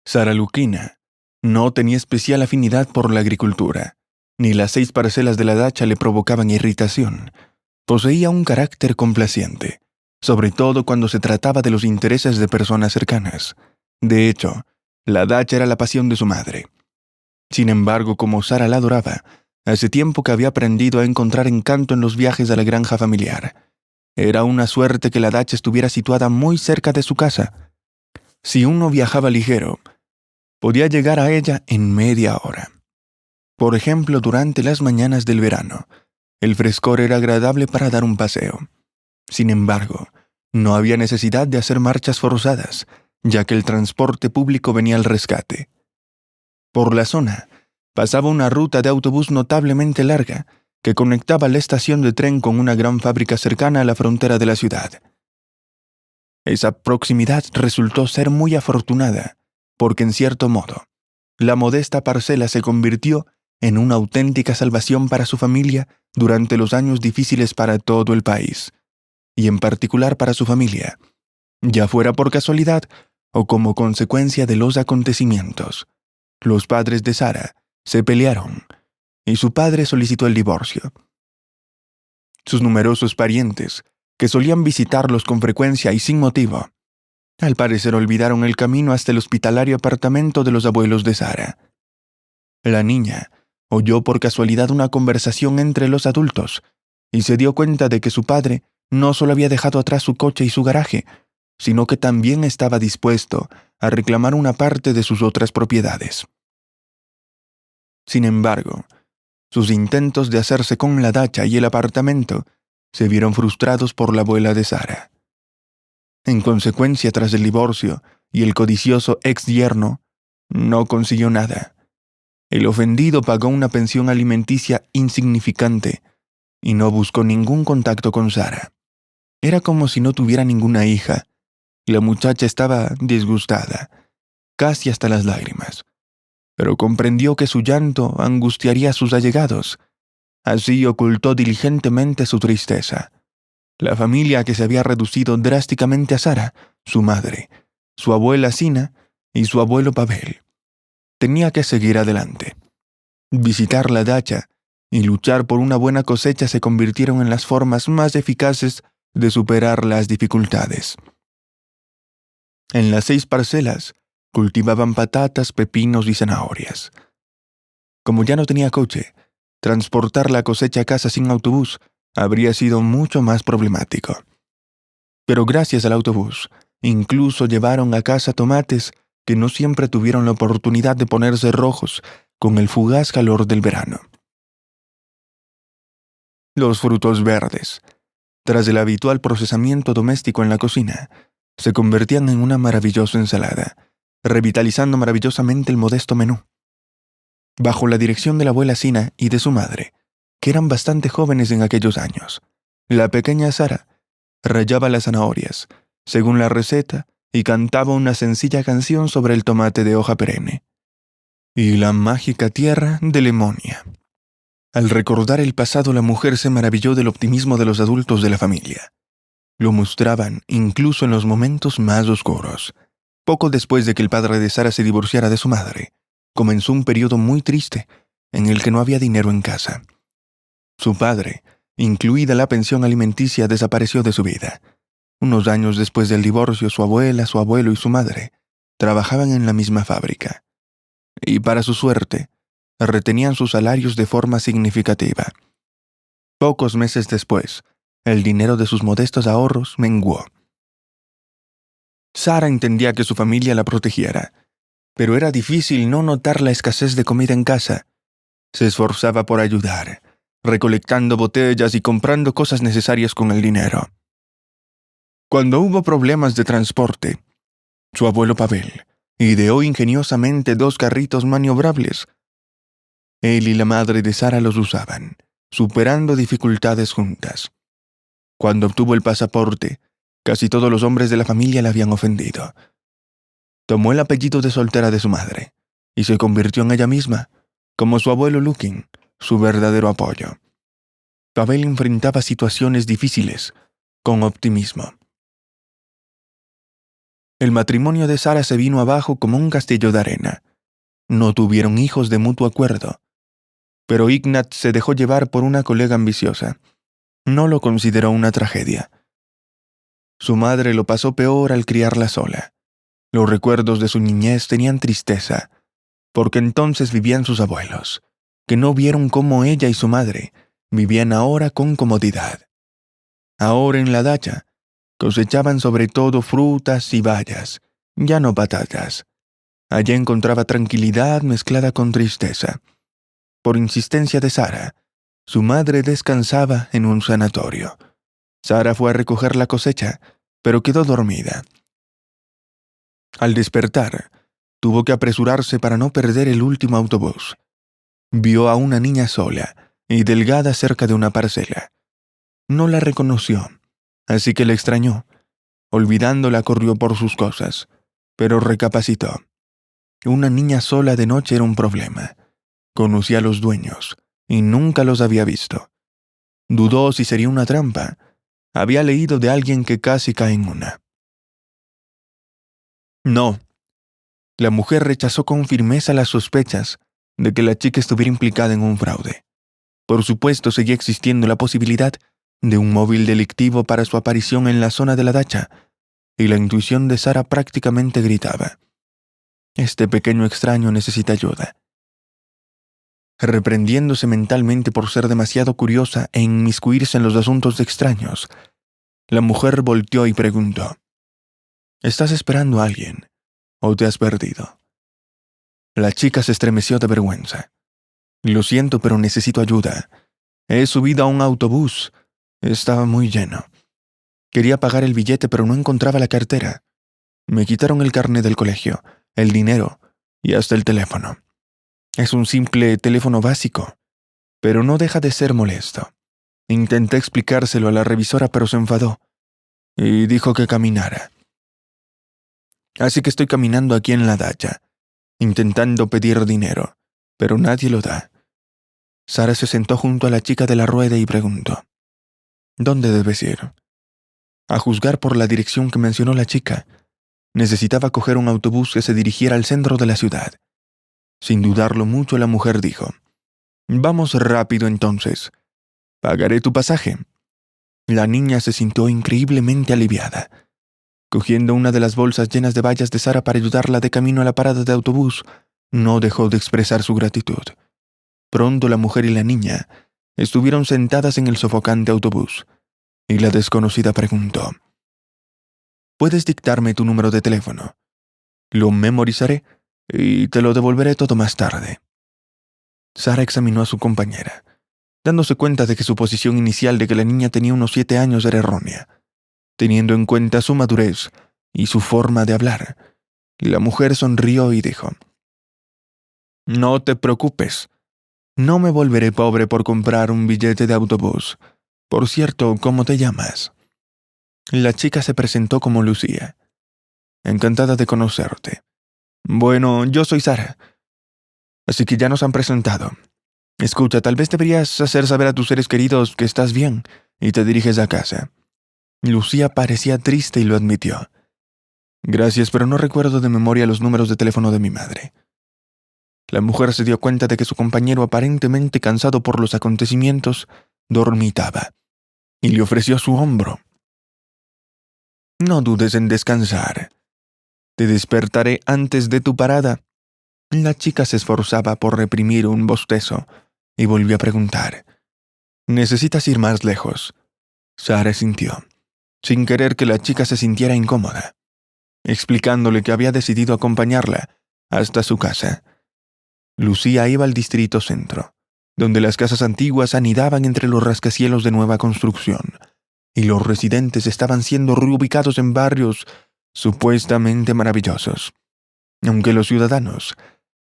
Sara Luquina no tenía especial afinidad por la agricultura, ni las 6 parcelas de la dacha le provocaban irritación. Poseía un carácter complaciente, sobre todo cuando se trataba de los intereses de personas cercanas. De hecho, la dacha era la pasión de su madre. Sin embargo, como Sara la adoraba, hace tiempo que había aprendido a encontrar encanto en los viajes a la granja familiar. Era una suerte que la dacha estuviera situada muy cerca de su casa. Si uno viajaba ligero, podía llegar a ella en media hora. Por ejemplo, durante las mañanas del verano, el frescor era agradable para dar un paseo. Sin embargo, no había necesidad de hacer marchas forzadas, ya que el transporte público venía al rescate. Por la zona, pasaba una ruta de autobús notablemente larga que conectaba la estación de tren con una gran fábrica cercana a la frontera de la ciudad. Esa proximidad resultó ser muy afortunada, porque en cierto modo, la modesta parcela se convirtió en una auténtica salvación para su familia durante los años difíciles para todo el país, y en particular para su familia, ya fuera por casualidad o como consecuencia de los acontecimientos. Los padres de Sara se pelearon y su padre solicitó el divorcio. Sus numerosos parientes, que solían visitarlos con frecuencia y sin motivo, al parecer olvidaron el camino hasta el hospitalario apartamento de los abuelos de Sara. La niña oyó por casualidad una conversación entre los adultos y se dio cuenta de que su padre no solo había dejado atrás su coche y su garaje, sino que también estaba dispuesto a reclamar una parte de sus otras propiedades. Sin embargo, sus intentos de hacerse con la dacha y el apartamento se vieron frustrados por la abuela de Sara. En consecuencia, tras el divorcio y el codicioso ex-yerno, no consiguió nada. El ofendido pagó una pensión alimenticia insignificante y no buscó ningún contacto con Sara. Era como si no tuviera ninguna hija. La muchacha estaba disgustada, casi hasta las lágrimas, pero comprendió que su llanto angustiaría a sus allegados. Así ocultó diligentemente su tristeza. La familia que se había reducido drásticamente a Sara, su madre, su abuela Sina y su abuelo Pavel, tenía que seguir adelante. Visitar la dacha y luchar por una buena cosecha se convirtieron en las formas más eficaces de superar las dificultades. En las 6 parcelas cultivaban patatas, pepinos y zanahorias. Como ya no tenía coche, transportar la cosecha a casa sin autobús habría sido mucho más problemático. Pero gracias al autobús, incluso llevaron a casa tomates que no siempre tuvieron la oportunidad de ponerse rojos con el fugaz calor del verano. Los frutos verdes, tras el habitual procesamiento doméstico en la cocina, se convertían en una maravillosa ensalada, revitalizando maravillosamente el modesto menú. Bajo la dirección de la abuela Sina y de su madre, que eran bastante jóvenes en aquellos años, la pequeña Sara rallaba las zanahorias, según la receta, y cantaba una sencilla canción sobre el tomate de hoja perenne y la mágica tierra de Lemonia. Al recordar el pasado, la mujer se maravilló del optimismo de los adultos de la familia. Lo mostraban incluso en los momentos más oscuros. Poco después de que el padre de Sara se divorciara de su madre, comenzó un periodo muy triste en el que no había dinero en casa. Su padre, incluida la pensión alimenticia, desapareció de su vida. Unos años después del divorcio, su abuela, su abuelo y su madre trabajaban en la misma fábrica. Y para su suerte, retenían sus salarios de forma significativa. Pocos meses después, el dinero de sus modestos ahorros menguó. Sara entendía que su familia la protegiera, pero era difícil no notar la escasez de comida en casa. Se esforzaba por ayudar, recolectando botellas y comprando cosas necesarias con el dinero. Cuando hubo problemas de transporte, su abuelo Pavel ideó ingeniosamente 2 carritos maniobrables. Él y la madre de Sara los usaban, superando dificultades juntas. Cuando obtuvo el pasaporte, casi todos los hombres de la familia la habían ofendido. Tomó el apellido de soltera de su madre y se convirtió en ella misma, como su abuelo Lukin, su verdadero apoyo. Pavel enfrentaba situaciones difíciles con optimismo. El matrimonio de Sara se vino abajo como un castillo de arena. No tuvieron hijos de mutuo acuerdo. Pero Ignat se dejó llevar por una colega ambiciosa. No lo consideró una tragedia. Su madre lo pasó peor al criarla sola. Los recuerdos de su niñez tenían tristeza, porque entonces vivían sus abuelos, que no vieron cómo ella y su madre vivían ahora con comodidad. Ahora en la dacha cosechaban sobre todo frutas y bayas, ya no patatas. Allí encontraba tranquilidad mezclada con tristeza. Por insistencia de Sara, su madre descansaba en un sanatorio. Sara fue a recoger la cosecha, pero quedó dormida. Al despertar, tuvo que apresurarse para no perder el último autobús. Vio a una niña sola y delgada cerca de una parcela. No la reconoció, así que le extrañó. Olvidándola, corrió por sus cosas, pero recapacitó. Una niña sola de noche era un problema. Conocía a los dueños y nunca los había visto. Dudó si sería una trampa. Había leído de alguien que casi cae en una. No. La mujer rechazó con firmeza las sospechas de que la chica estuviera implicada en un fraude. Por supuesto, seguía existiendo la posibilidad de un móvil delictivo para su aparición en la zona de la dacha, y la intuición de Sara prácticamente gritaba: este pequeño extraño necesita ayuda. Reprendiéndose mentalmente por ser demasiado curiosa e inmiscuirse en los asuntos de extraños, la mujer volteó y preguntó: ¿estás esperando a alguien o te has perdido? La chica se estremeció de vergüenza. Lo siento, pero necesito ayuda. He subido a un autobús. Estaba muy lleno. Quería pagar el billete, pero no encontraba la cartera. Me quitaron el carnet del colegio, el dinero y hasta el teléfono. Es un simple teléfono básico, pero no deja de ser molesto. Intenté explicárselo a la revisora, pero se enfadó y dijo que caminara. Así que estoy caminando aquí en la dacha, intentando pedir dinero, pero nadie lo da. Sara se sentó junto a la chica de la rueda y preguntó: ¿dónde debes ir? A juzgar por la dirección que mencionó la chica, necesitaba coger un autobús que se dirigiera al centro de la ciudad. Sin dudarlo mucho, la mujer dijo: vamos rápido entonces. Pagaré tu pasaje. La niña se sintió increíblemente aliviada. Cogiendo una de las bolsas llenas de bayas de Sara para ayudarla de camino a la parada de autobús, no dejó de expresar su gratitud. Pronto la mujer y la niña estuvieron sentadas en el sofocante autobús, y la desconocida preguntó: ¿puedes dictarme tu número de teléfono? Lo memorizaré y te lo devolveré todo más tarde. Sara examinó a su compañera, dándose cuenta de que su posición inicial de que la niña tenía unos 7 años era errónea. Teniendo en cuenta su madurez y su forma de hablar, la mujer sonrió y dijo: no te preocupes. No me volveré pobre por comprar un billete de autobús. Por cierto, ¿cómo te llamas? La chica se presentó como Lucía. Encantada de conocerte. Bueno, yo soy Sara. Así que ya nos han presentado. Escucha, tal vez deberías hacer saber a tus seres queridos que estás bien y te diriges a casa. Lucía parecía triste y lo admitió. Gracias, pero no recuerdo de memoria los números de teléfono de mi madre. La mujer se dio cuenta de que su compañero, aparentemente cansado por los acontecimientos, dormitaba, y le ofreció su hombro. No dudes en descansar. Te despertaré antes de tu parada. La chica se esforzaba por reprimir un bostezo y volvió a preguntar: ¿necesitas ir más lejos? Sara sintió, sin querer, que la chica se sintiera incómoda, explicándole que había decidido acompañarla hasta su casa. Lucía iba al distrito centro, donde las casas antiguas anidaban entre los rascacielos de nueva construcción, y los residentes estaban siendo reubicados en barrios supuestamente maravillosos. Aunque los ciudadanos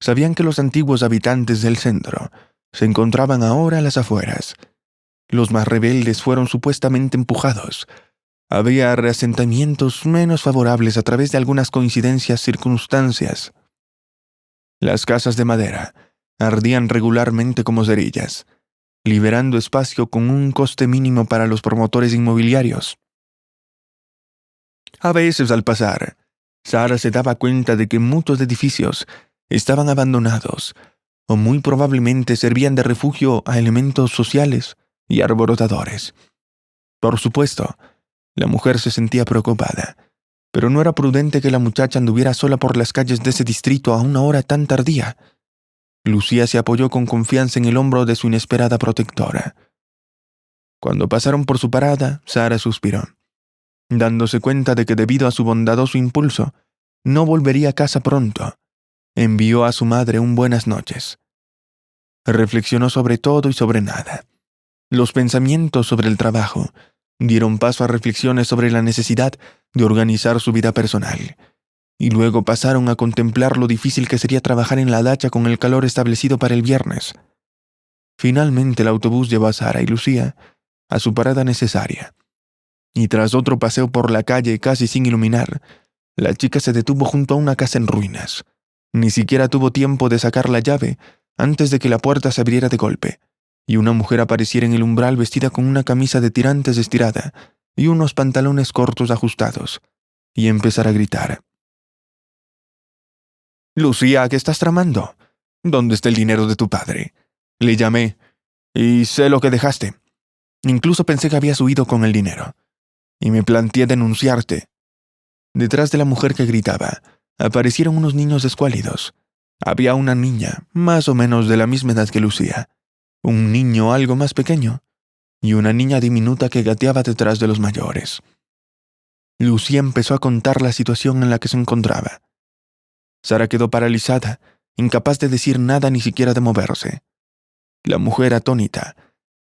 sabían que los antiguos habitantes del centro se encontraban ahora a las afueras. Los más rebeldes fueron supuestamente empujados. Había reasentamientos menos favorables a través de algunas circunstancias. Las casas de madera ardían regularmente como cerillas, liberando espacio con un coste mínimo para los promotores inmobiliarios. A veces, al pasar, Sara se daba cuenta de que muchos edificios estaban abandonados o muy probablemente servían de refugio a elementos sociales y alborotadores. Por supuesto, la mujer se sentía preocupada, pero no era prudente que la muchacha anduviera sola por las calles de ese distrito a una hora tan tardía. Lucía se apoyó con confianza en el hombro de su inesperada protectora. Cuando pasaron por su parada, Sara suspiró, dándose cuenta de que debido a su bondadoso impulso, no volvería a casa pronto. Envió a su madre un buenas noches. Reflexionó sobre todo y sobre nada. Los pensamientos sobre el trabajo dieron paso a reflexiones sobre la necesidad de organizar su vida personal, y luego pasaron a contemplar lo difícil que sería trabajar en la dacha con el calor establecido para el viernes. Finalmente el autobús llevó a Sara y Lucía a su parada necesaria, y tras otro paseo por la calle casi sin iluminar, la chica se detuvo junto a una casa en ruinas. Ni siquiera tuvo tiempo de sacar la llave antes de que la puerta se abriera de golpe, y una mujer apareciera en el umbral vestida con una camisa de tirantes estirada y unos pantalones cortos ajustados, y empezara a gritar. «Lucía, ¿qué estás tramando? ¿Dónde está el dinero de tu padre? Le llamé, y sé lo que dejaste. Incluso pensé que habías huido con el dinero, y me planteé denunciarte». Detrás de la mujer que gritaba, aparecieron unos niños escuálidos. Había una niña, más o menos de la misma edad que Lucía, un niño algo más pequeño, y una niña diminuta que gateaba detrás de los mayores. Lucía empezó a contar la situación en la que se encontraba. Sara quedó paralizada, incapaz de decir nada ni siquiera de moverse. La mujer, atónita,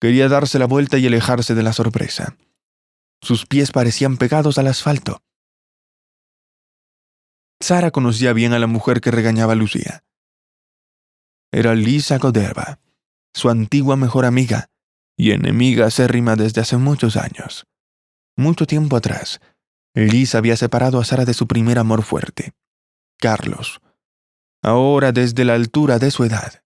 quería darse la vuelta y alejarse de la sorpresa. Sus pies parecían pegados al asfalto. Sara conocía bien a la mujer que regañaba a Lucía. Era Lisa Godieva, su antigua mejor amiga y enemiga acérrima desde hace muchos años. Mucho tiempo atrás, Lisa había separado a Sara de su primer amor fuerte, Carlos. Ahora, desde la altura de su edad,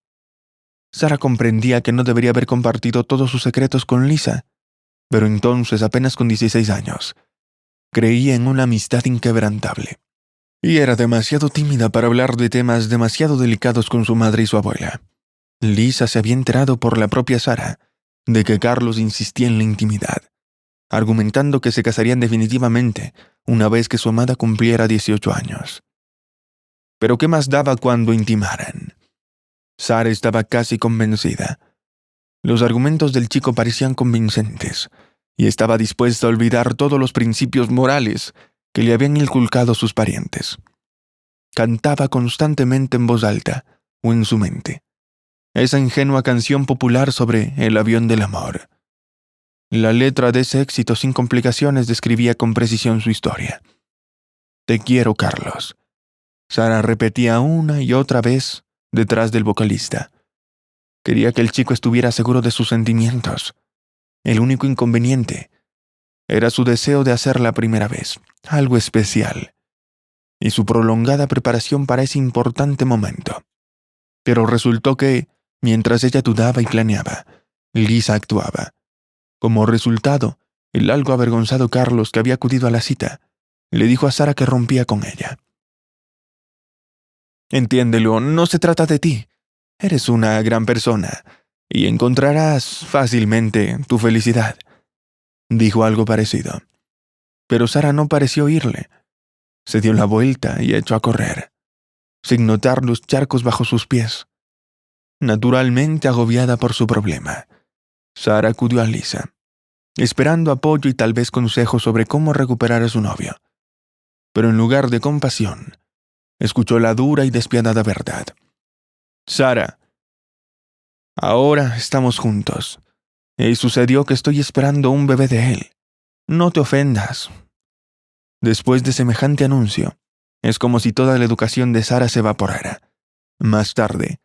Sara comprendía que no debería haber compartido todos sus secretos con Lisa, pero entonces, apenas con 16 años, creía en una amistad inquebrantable. Y era demasiado tímida para hablar de temas demasiado delicados con su madre y su abuela. Lisa se había enterado por la propia Sara de que Carlos insistía en la intimidad, argumentando que se casarían definitivamente una vez que su amada cumpliera 18 años. Pero ¿qué más daba cuando intimaran? Sara estaba casi convencida. Los argumentos del chico parecían convincentes, y estaba dispuesta a olvidar todos los principios morales que le habían inculcado sus parientes. Cantaba constantemente en voz alta o en su mente esa ingenua canción popular sobre el avión del amor. La letra de ese éxito sin complicaciones describía con precisión su historia. «Te quiero, Carlos», Sara repetía una y otra vez detrás del vocalista. Quería que el chico estuviera seguro de sus sentimientos. El único inconveniente era su deseo de hacer la primera vez, algo especial, y su prolongada preparación para ese importante momento. Pero resultó que, mientras ella dudaba y planeaba, Lisa actuaba. Como resultado, el algo avergonzado Carlos, que había acudido a la cita, le dijo a Sara que rompía con ella. «Entiéndelo, no se trata de ti. Eres una gran persona, y encontrarás fácilmente tu felicidad», dijo algo parecido. Pero Sara no pareció oírle. Se dio la vuelta y echó a correr, sin notar los charcos bajo sus pies. Naturalmente agobiada por su problema, Sara acudió a Lisa, esperando apoyo y tal vez consejos sobre cómo recuperar a su novio. Pero en lugar de compasión, escuchó la dura y despiadada verdad. «Sara, ahora estamos juntos, y sucedió que estoy esperando un bebé de él. No te ofendas». Después de semejante anuncio, es como si toda la educación de Sara se evaporara. Más tarde,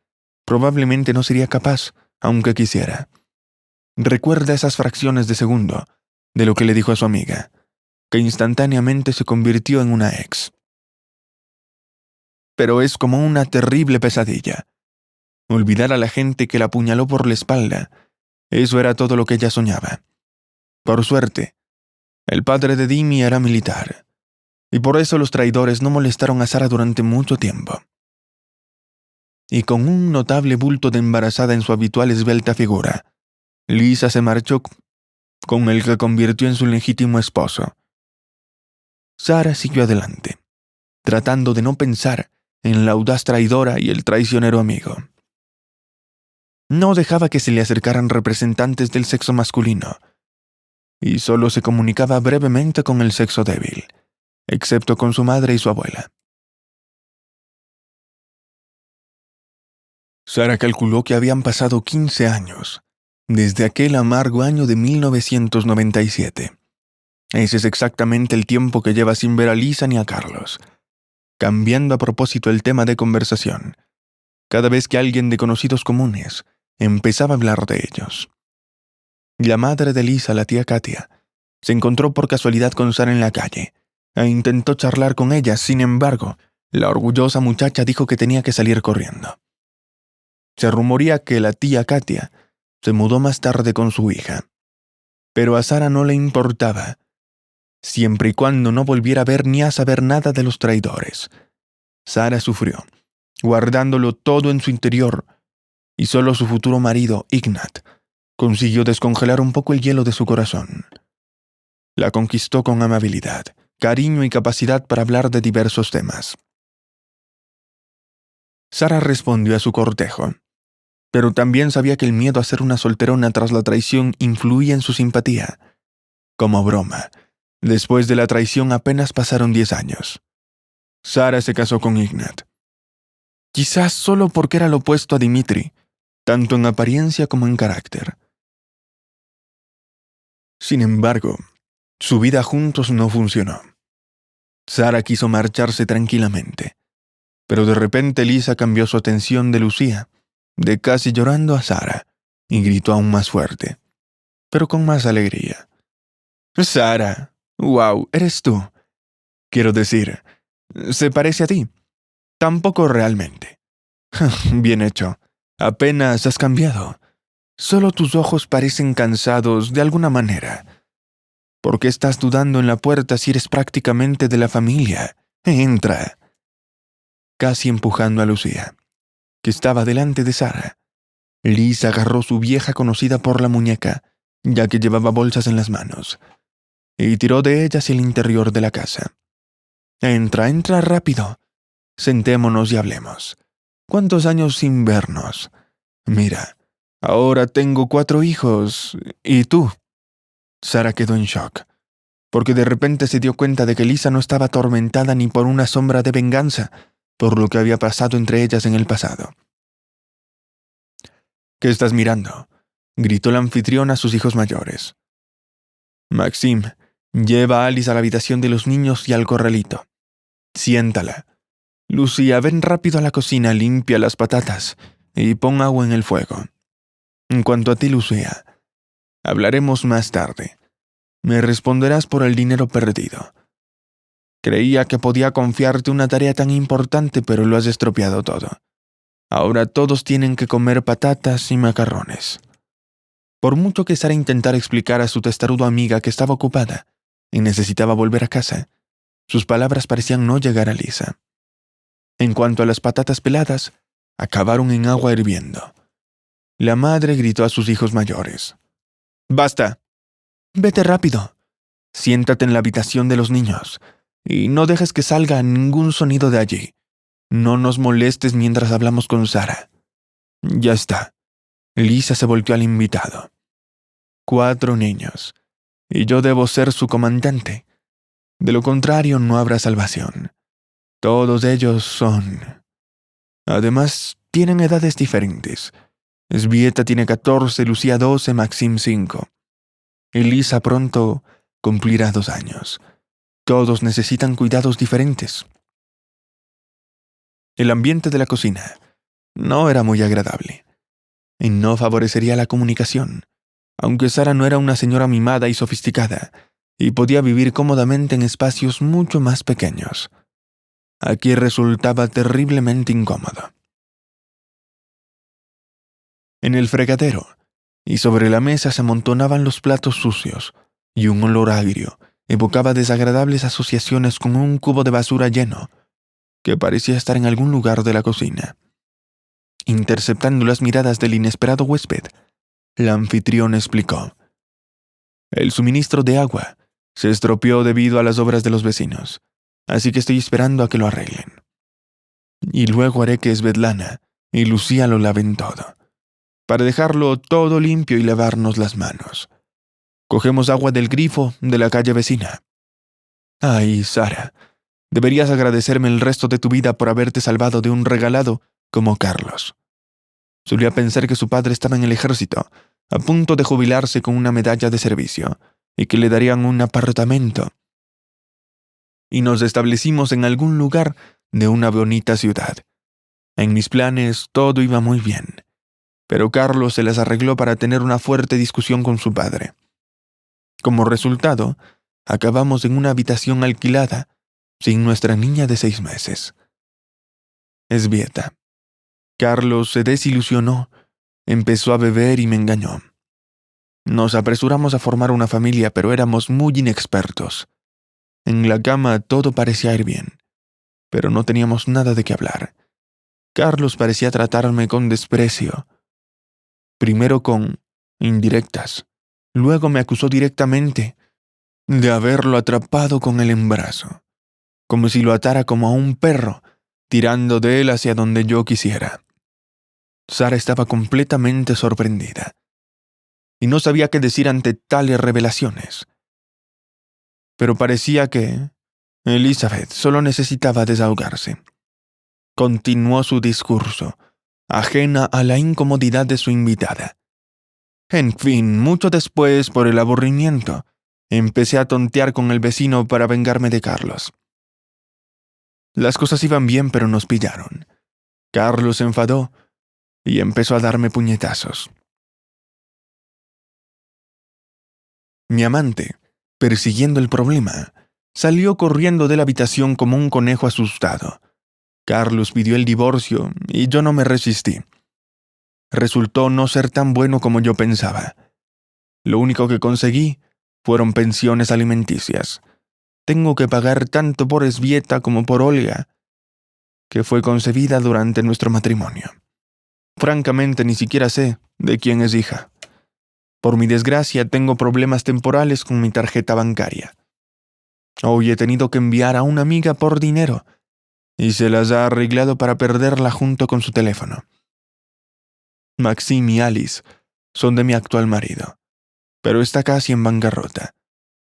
probablemente no sería capaz, aunque quisiera. Recuerda esas fracciones de segundo de lo que le dijo a su amiga, que instantáneamente se convirtió en una ex. Pero es como una terrible pesadilla. Olvidar a la gente que la apuñaló por la espalda, eso era todo lo que ella soñaba. Por suerte, el padre de Dimi era militar. y por eso los traidores no molestaron a Sara durante mucho tiempo. Y con un notable bulto de embarazada en su habitual esbelta figura, Lisa se marchó con el que convirtió en su legítimo esposo. Sara siguió adelante, tratando de no pensar en la audaz traidora y el traicionero amigo. No dejaba que se le acercaran representantes del sexo masculino, y solo se comunicaba brevemente con el sexo débil, excepto con su madre y su abuela. Sara calculó que habían pasado 15 años, desde aquel amargo año de 1997. Ese es exactamente el tiempo que lleva sin ver a Lisa ni a Carlos, cambiando a propósito el tema de conversación, cada vez que alguien de conocidos comunes empezaba a hablar de ellos. La madre de Lisa, la tía Katia, se encontró por casualidad con Sara en la calle e intentó charlar con ella. Sin embargo, la orgullosa muchacha dijo que tenía que salir corriendo. Se rumorea que la tía Katia se mudó más tarde con su hija, pero a Sara no le importaba, siempre y cuando no volviera a ver ni a saber nada de los traidores. Sara sufrió, guardándolo todo en su interior, y solo su futuro marido, Ignat, consiguió descongelar un poco el hielo de su corazón. La conquistó con amabilidad, cariño y capacidad para hablar de diversos temas. Sara respondió a su cortejo, pero también sabía que el miedo a ser una solterona tras la traición influía en su simpatía. Como broma, después de la traición apenas pasaron 10 años. Sara se casó con Ignat. Quizás solo porque era lo opuesto a Dimitri, tanto en apariencia como en carácter. Sin embargo, su vida juntos no funcionó. Sara quiso marcharse tranquilamente, pero de repente Lisa cambió su atención de Lucía, de casi llorando a Sara, y gritó aún más fuerte, pero con más alegría. «Sara, wow, eres tú. Quiero decir, se parece a ti. Tampoco realmente. Bien hecho. Apenas has cambiado. Solo tus ojos parecen cansados de alguna manera. ¿Por qué estás dudando en la puerta si eres prácticamente de la familia? Entra». Casi empujando a Lucía, que estaba delante de Sara, Lisa agarró su vieja conocida por la muñeca, ya que llevaba bolsas en las manos, y tiró de ella hacia el interior de la casa. «Entra, entra rápido. Sentémonos y hablemos. ¿Cuántos años sin vernos? Mira, ahora tengo 4 hijos. ¿Y tú?» Sara quedó en shock, porque de repente se dio cuenta de que Lisa no estaba atormentada ni por una sombra de venganza por lo que había pasado entre ellas en el pasado. «¿Qué estás mirando?», gritó la anfitriona a sus hijos mayores. «Maxime, lleva a Alice a la habitación de los niños y al corralito. Siéntala. Lucía, ven rápido a la cocina, limpia las patatas y pon agua en el fuego. En cuanto a ti, Lucía, hablaremos más tarde. Me responderás por el dinero perdido. Creía que podía confiarte una tarea tan importante, pero lo has estropeado todo. Ahora todos tienen que comer patatas y macarrones». Por mucho que Sara intentara explicar a su testaruda amiga que estaba ocupada y necesitaba volver a casa, sus palabras parecían no llegar a Lisa. En cuanto a las patatas peladas, acabaron en agua hirviendo. La madre gritó a sus hijos mayores. «¡Basta! Vete rápido. Siéntate en la habitación de los niños y no dejes que salga ningún sonido de allí. No nos molestes mientras hablamos con Sara». Ya está. Lisa se volteó al invitado. 4 niños, y yo debo ser su comandante. De lo contrario, no habrá salvación. Todos ellos son... Además, tienen edades diferentes. Svieta tiene 14, Lucía 12, Maxim 5. Y Lisa pronto cumplirá 2 años. Todos necesitan cuidados diferentes. El ambiente de la cocina no era muy agradable y no favorecería la comunicación, aunque Sara no era una señora mimada y sofisticada y podía vivir cómodamente en espacios mucho más pequeños. Aquí resultaba terriblemente incómodo. En el fregadero y sobre la mesa se amontonaban los platos sucios y un olor agrio evocaba desagradables asociaciones con un cubo de basura lleno, que parecía estar en algún lugar de la cocina. Interceptando las miradas del inesperado huésped, la anfitriona explicó: el suministro de agua se estropeó debido a las obras de los vecinos, así que estoy esperando a que lo arreglen. Y luego haré que Svetlana y Lucía lo laven todo, para dejarlo todo limpio y lavarnos las manos. Cogemos agua del grifo de la calle vecina. Ay, Sara, deberías agradecerme el resto de tu vida por haberte salvado de un regalado como Carlos. Solía pensar que su padre estaba en el ejército, a punto de jubilarse con una medalla de servicio, y que le darían un apartamento. Y nos establecimos en algún lugar de una bonita ciudad. En mis planes todo iba muy bien, pero Carlos se las arregló para tener una fuerte discusión con su padre. Como resultado, acabamos en una habitación alquilada, sin nuestra niña de 6 meses. Esbieta. Carlos se desilusionó, empezó a beber y me engañó. Nos apresuramos a formar una familia, pero éramos muy inexpertos. En la cama todo parecía ir bien, pero no teníamos nada de qué hablar. Carlos parecía tratarme con desprecio. Primero con indirectas. Luego me acusó directamente de haberlo atrapado con el embarazo, como si lo atara como a un perro, tirando de él hacia donde yo quisiera. Sara estaba completamente sorprendida y no sabía qué decir ante tales revelaciones. Pero parecía que Elizabeth solo necesitaba desahogarse. Continuó su discurso, ajena a la incomodidad de su invitada. En fin, mucho después, por el aburrimiento, empecé a tontear con el vecino para vengarme de Carlos. Las cosas iban bien, pero nos pillaron. Carlos se enfadó y empezó a darme puñetazos. Mi amante, persiguiendo el problema, salió corriendo de la habitación como un conejo asustado. Carlos pidió el divorcio y yo no me resistí. Resultó no ser tan bueno como yo pensaba. Lo único que conseguí fueron pensiones alimenticias. Tengo que pagar tanto por Esbieta como por Olga, que fue concebida durante nuestro matrimonio. Francamente, ni siquiera sé de quién es hija. Por mi desgracia, tengo problemas temporales con mi tarjeta bancaria. Hoy he tenido que enviar a una amiga por dinero y se las ha arreglado para perderla junto con su teléfono. Maxim y Alice son de mi actual marido, pero está casi en bancarrota.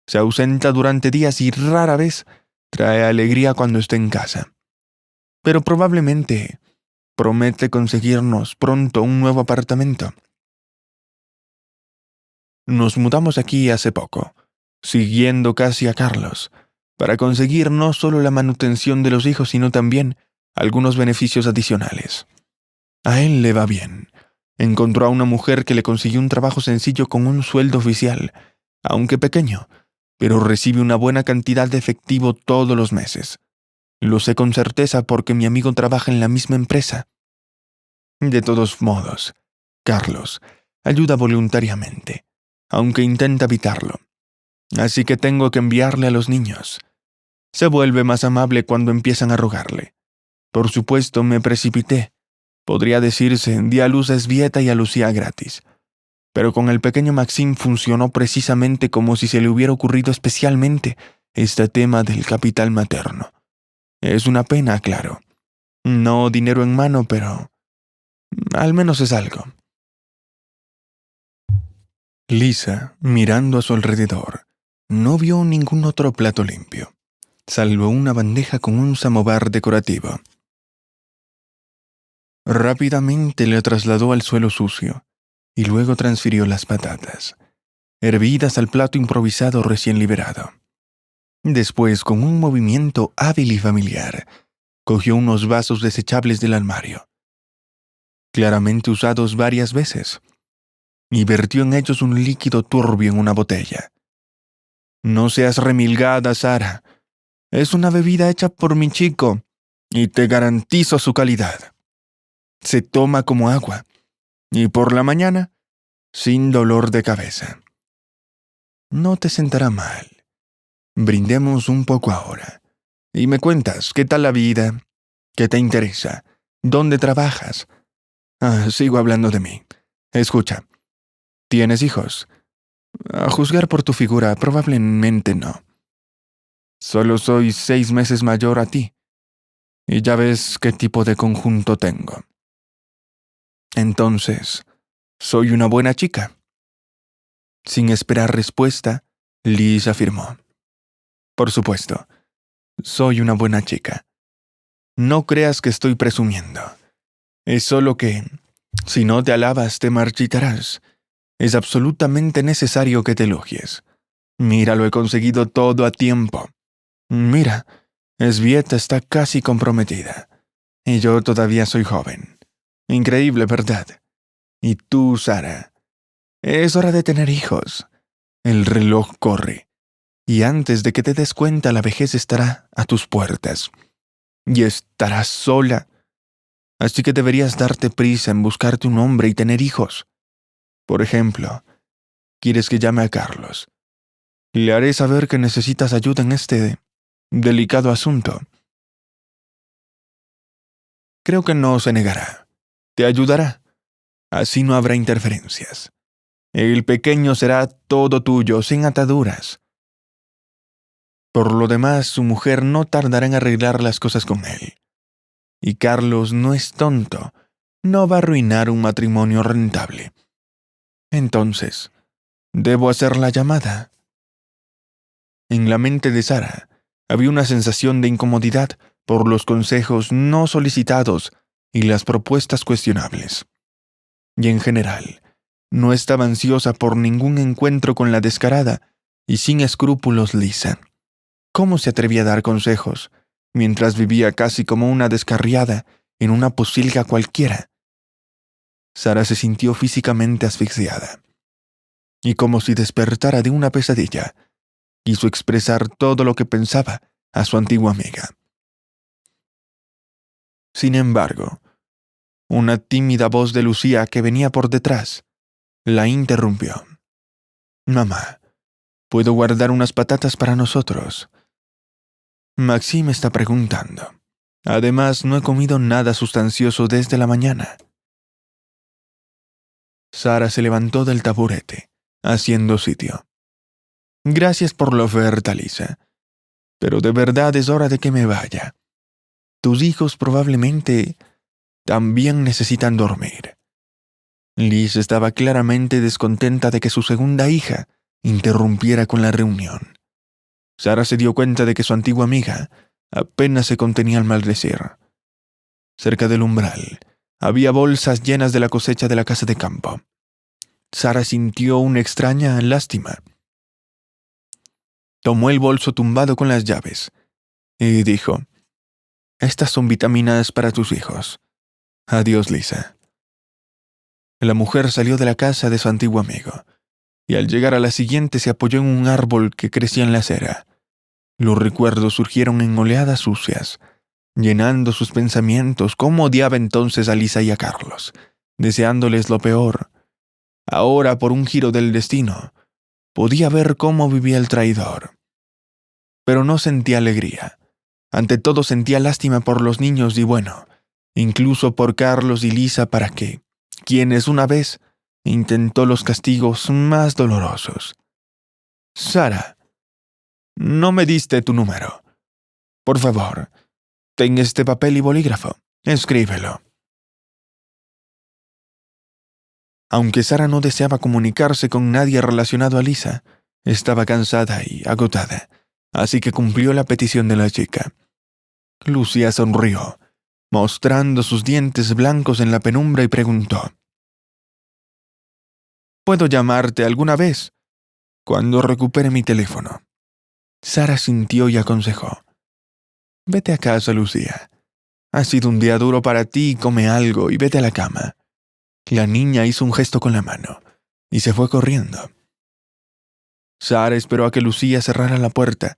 Se ausenta durante días y rara vez trae alegría cuando esté en casa. Pero probablemente promete conseguirnos pronto un nuevo apartamento. Nos mudamos aquí hace poco, siguiendo casi a Carlos, para conseguir no solo la manutención de los hijos, sino también algunos beneficios adicionales. A él le va bien. Encontró a una mujer que le consiguió un trabajo sencillo con un sueldo oficial, aunque pequeño, pero recibe una buena cantidad de efectivo todos los meses. Lo sé con certeza porque mi amigo trabaja en la misma empresa. De todos modos, Carlos ayuda voluntariamente, aunque intenta evitarlo. Así que tengo que enviarle a los niños. Se vuelve más amable cuando empiezan a rogarle. Por supuesto, me precipité. Podría decirse, di a luz a Esbieta y a Lucía gratis. Pero con el pequeño Maxim funcionó precisamente como si se le hubiera ocurrido especialmente este tema del capital materno. Es una pena, claro. No dinero en mano, pero al menos es algo. Lisa, mirando a su alrededor, no vio ningún otro plato limpio, salvo una bandeja con un samovar decorativo. Rápidamente le trasladó al suelo sucio y luego transfirió las patatas, hervidas al plato improvisado recién liberado. Después, con un movimiento hábil y familiar, cogió unos vasos desechables del armario, claramente usados varias veces, y vertió en ellos un líquido turbio en una botella. No seas remilgada, Sara. Es una bebida hecha por mi chico, y te garantizo su calidad. Se toma como agua, y por la mañana, sin dolor de cabeza. No te sentará mal, Brindemos un poco ahora. Y me cuentas, ¿qué tal la vida? ¿Qué te interesa? ¿Dónde trabajas? Sigo hablando de mí. Escucha, ¿tienes hijos? A juzgar por tu figura, probablemente no. Solo soy 6 meses mayor a ti, y ya ves qué tipo de conjunto tengo. Entonces, ¿soy una buena chica? Sin esperar respuesta, Liz afirmó. Por supuesto, soy una buena chica. No creas que estoy presumiendo. Es solo que, si no te alabas, te marchitarás. Es absolutamente necesario que te elogies. Mira, lo he conseguido todo a tiempo. Mira, Esbieta está casi comprometida. Y yo todavía soy joven. Increíble, ¿verdad? Y tú, Sara, es hora de tener hijos. El reloj corre. Y antes de que te des cuenta, la vejez estará a tus puertas. Y estarás sola. Así que deberías darte prisa en buscarte un hombre y tener hijos. Por ejemplo, ¿quieres que llame a Carlos? Le haré saber que necesitas ayuda en este delicado asunto. Creo que no se negará. Te ayudará. Así no habrá interferencias. El pequeño será todo tuyo, sin ataduras. Por lo demás, su mujer no tardará en arreglar las cosas con él. Y Carlos no es tonto. No va a arruinar un matrimonio rentable. Entonces, ¿debo hacer la llamada? En la mente de Sara había una sensación de incomodidad por los consejos no solicitados y las propuestas cuestionables. Y en general, no estaba ansiosa por ningún encuentro con la descarada y sin escrúpulos Lisa. ¿Cómo se atrevía a dar consejos mientras vivía casi como una descarriada en una posilga cualquiera? Sara se sintió físicamente asfixiada. Y como si despertara de una pesadilla, quiso expresar todo lo que pensaba a su antigua amiga. Sin embargo, una tímida voz de Lucía que venía por detrás la interrumpió. «Mamá, ¿puedo guardar unas patatas para nosotros?» Maxime está preguntando. Además, no he comido nada sustancioso desde la mañana. Sara se levantó del taburete, haciendo sitio. Gracias por la oferta, Lisa. Pero de verdad es hora de que me vaya. Tus hijos probablemente también necesitan dormir. Liz estaba claramente descontenta de que su segunda hija interrumpiera con la reunión. Sara se dio cuenta de que su antigua amiga apenas se contenía al maldecir. Cerca del umbral había bolsas llenas de la cosecha de la casa de campo. Sara sintió una extraña lástima. Tomó el bolso tumbado con las llaves y dijo: «Estas son vitaminas para tus hijos. Adiós, Lisa». La mujer salió de la casa de su antiguo amigo, y al llegar a la siguiente se apoyó en un árbol que crecía en la acera. Los recuerdos surgieron en oleadas sucias, llenando sus pensamientos. Cómo odiaba entonces a Lisa y a Carlos, deseándoles lo peor. Ahora, por un giro del destino, podía ver cómo vivía el traidor. Pero no sentía alegría. Ante todo sentía lástima por los niños y bueno, incluso por Carlos y Lisa, para que, quienes una vez intentó los castigos más dolorosos. «Sara, no me diste tu número. Por favor, ten este papel y bolígrafo. Escríbelo». Aunque Sara no deseaba comunicarse con nadie relacionado a Lisa, estaba cansada y agotada, así que cumplió la petición de la chica. Lucía sonrió, mostrando sus dientes blancos en la penumbra, y preguntó: «¿Puedo llamarte alguna vez?» «Cuando recupere mi teléfono». Sara sintió y aconsejó: «Vete a casa, Lucía. Ha sido un día duro para ti, come algo y vete a la cama». La niña hizo un gesto con la mano y se fue corriendo. Sara esperó a que Lucía cerrara la puerta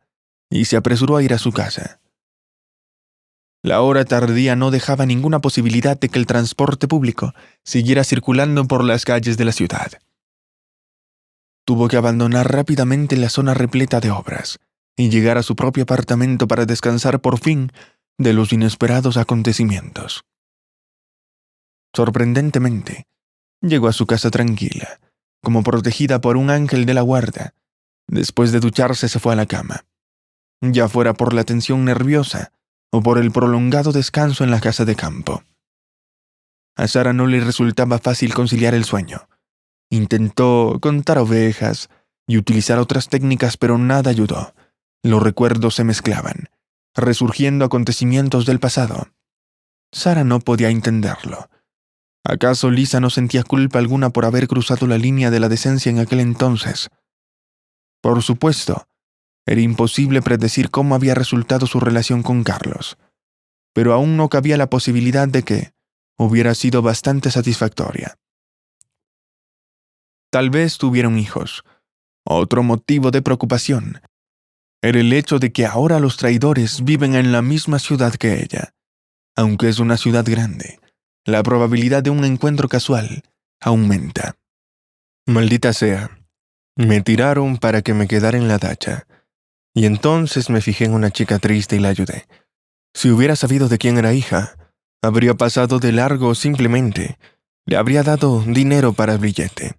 y se apresuró a ir a su casa. La hora tardía no dejaba ninguna posibilidad de que el transporte público siguiera circulando por las calles de la ciudad. Tuvo que abandonar rápidamente la zona repleta de obras, y llegar a su propio apartamento para descansar por fin de los inesperados acontecimientos. Sorprendentemente, llegó a su casa tranquila, como protegida por un ángel de la guarda. Después de ducharse se fue a la cama, ya fuera por la tensión nerviosa o por el prolongado descanso en la casa de campo. A Sara no le resultaba fácil conciliar el sueño. Intentó contar ovejas y utilizar otras técnicas, pero nada ayudó. Los recuerdos se mezclaban, resurgiendo acontecimientos del pasado. Sara no podía entenderlo. ¿Acaso Lisa no sentía culpa alguna por haber cruzado la línea de la decencia en aquel entonces? Por supuesto, era imposible predecir cómo había resultado su relación con Carlos, pero aún no cabía la posibilidad de que hubiera sido bastante satisfactoria. Tal vez tuvieron hijos. Otro motivo de preocupación era el hecho de que ahora los traidores viven en la misma ciudad que ella. Aunque es una ciudad grande, la probabilidad de un encuentro casual aumenta. Maldita sea, me tiraron para que me quedara en la dacha, y entonces me fijé en una chica triste y la ayudé. Si hubiera sabido de quién era hija, habría pasado de largo o simplemente le habría dado dinero para el billete.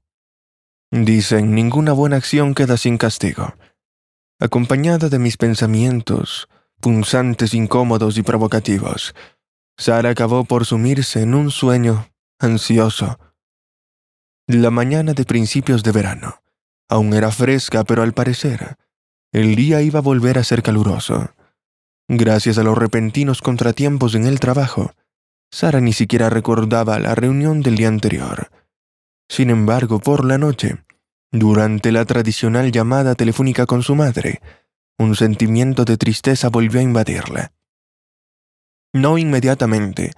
Dicen, ninguna buena acción queda sin castigo. Acompañada de mis pensamientos, punzantes, incómodos y provocativos, Sara acabó por sumirse en un sueño ansioso. La mañana de principios de verano aún era fresca, pero al parecer, el día iba a volver a ser caluroso. Gracias a los repentinos contratiempos en el trabajo, Sara ni siquiera recordaba la reunión del día anterior. Sin embargo, por la noche, durante la tradicional llamada telefónica con su madre, un sentimiento de tristeza volvió a invadirla. No inmediatamente,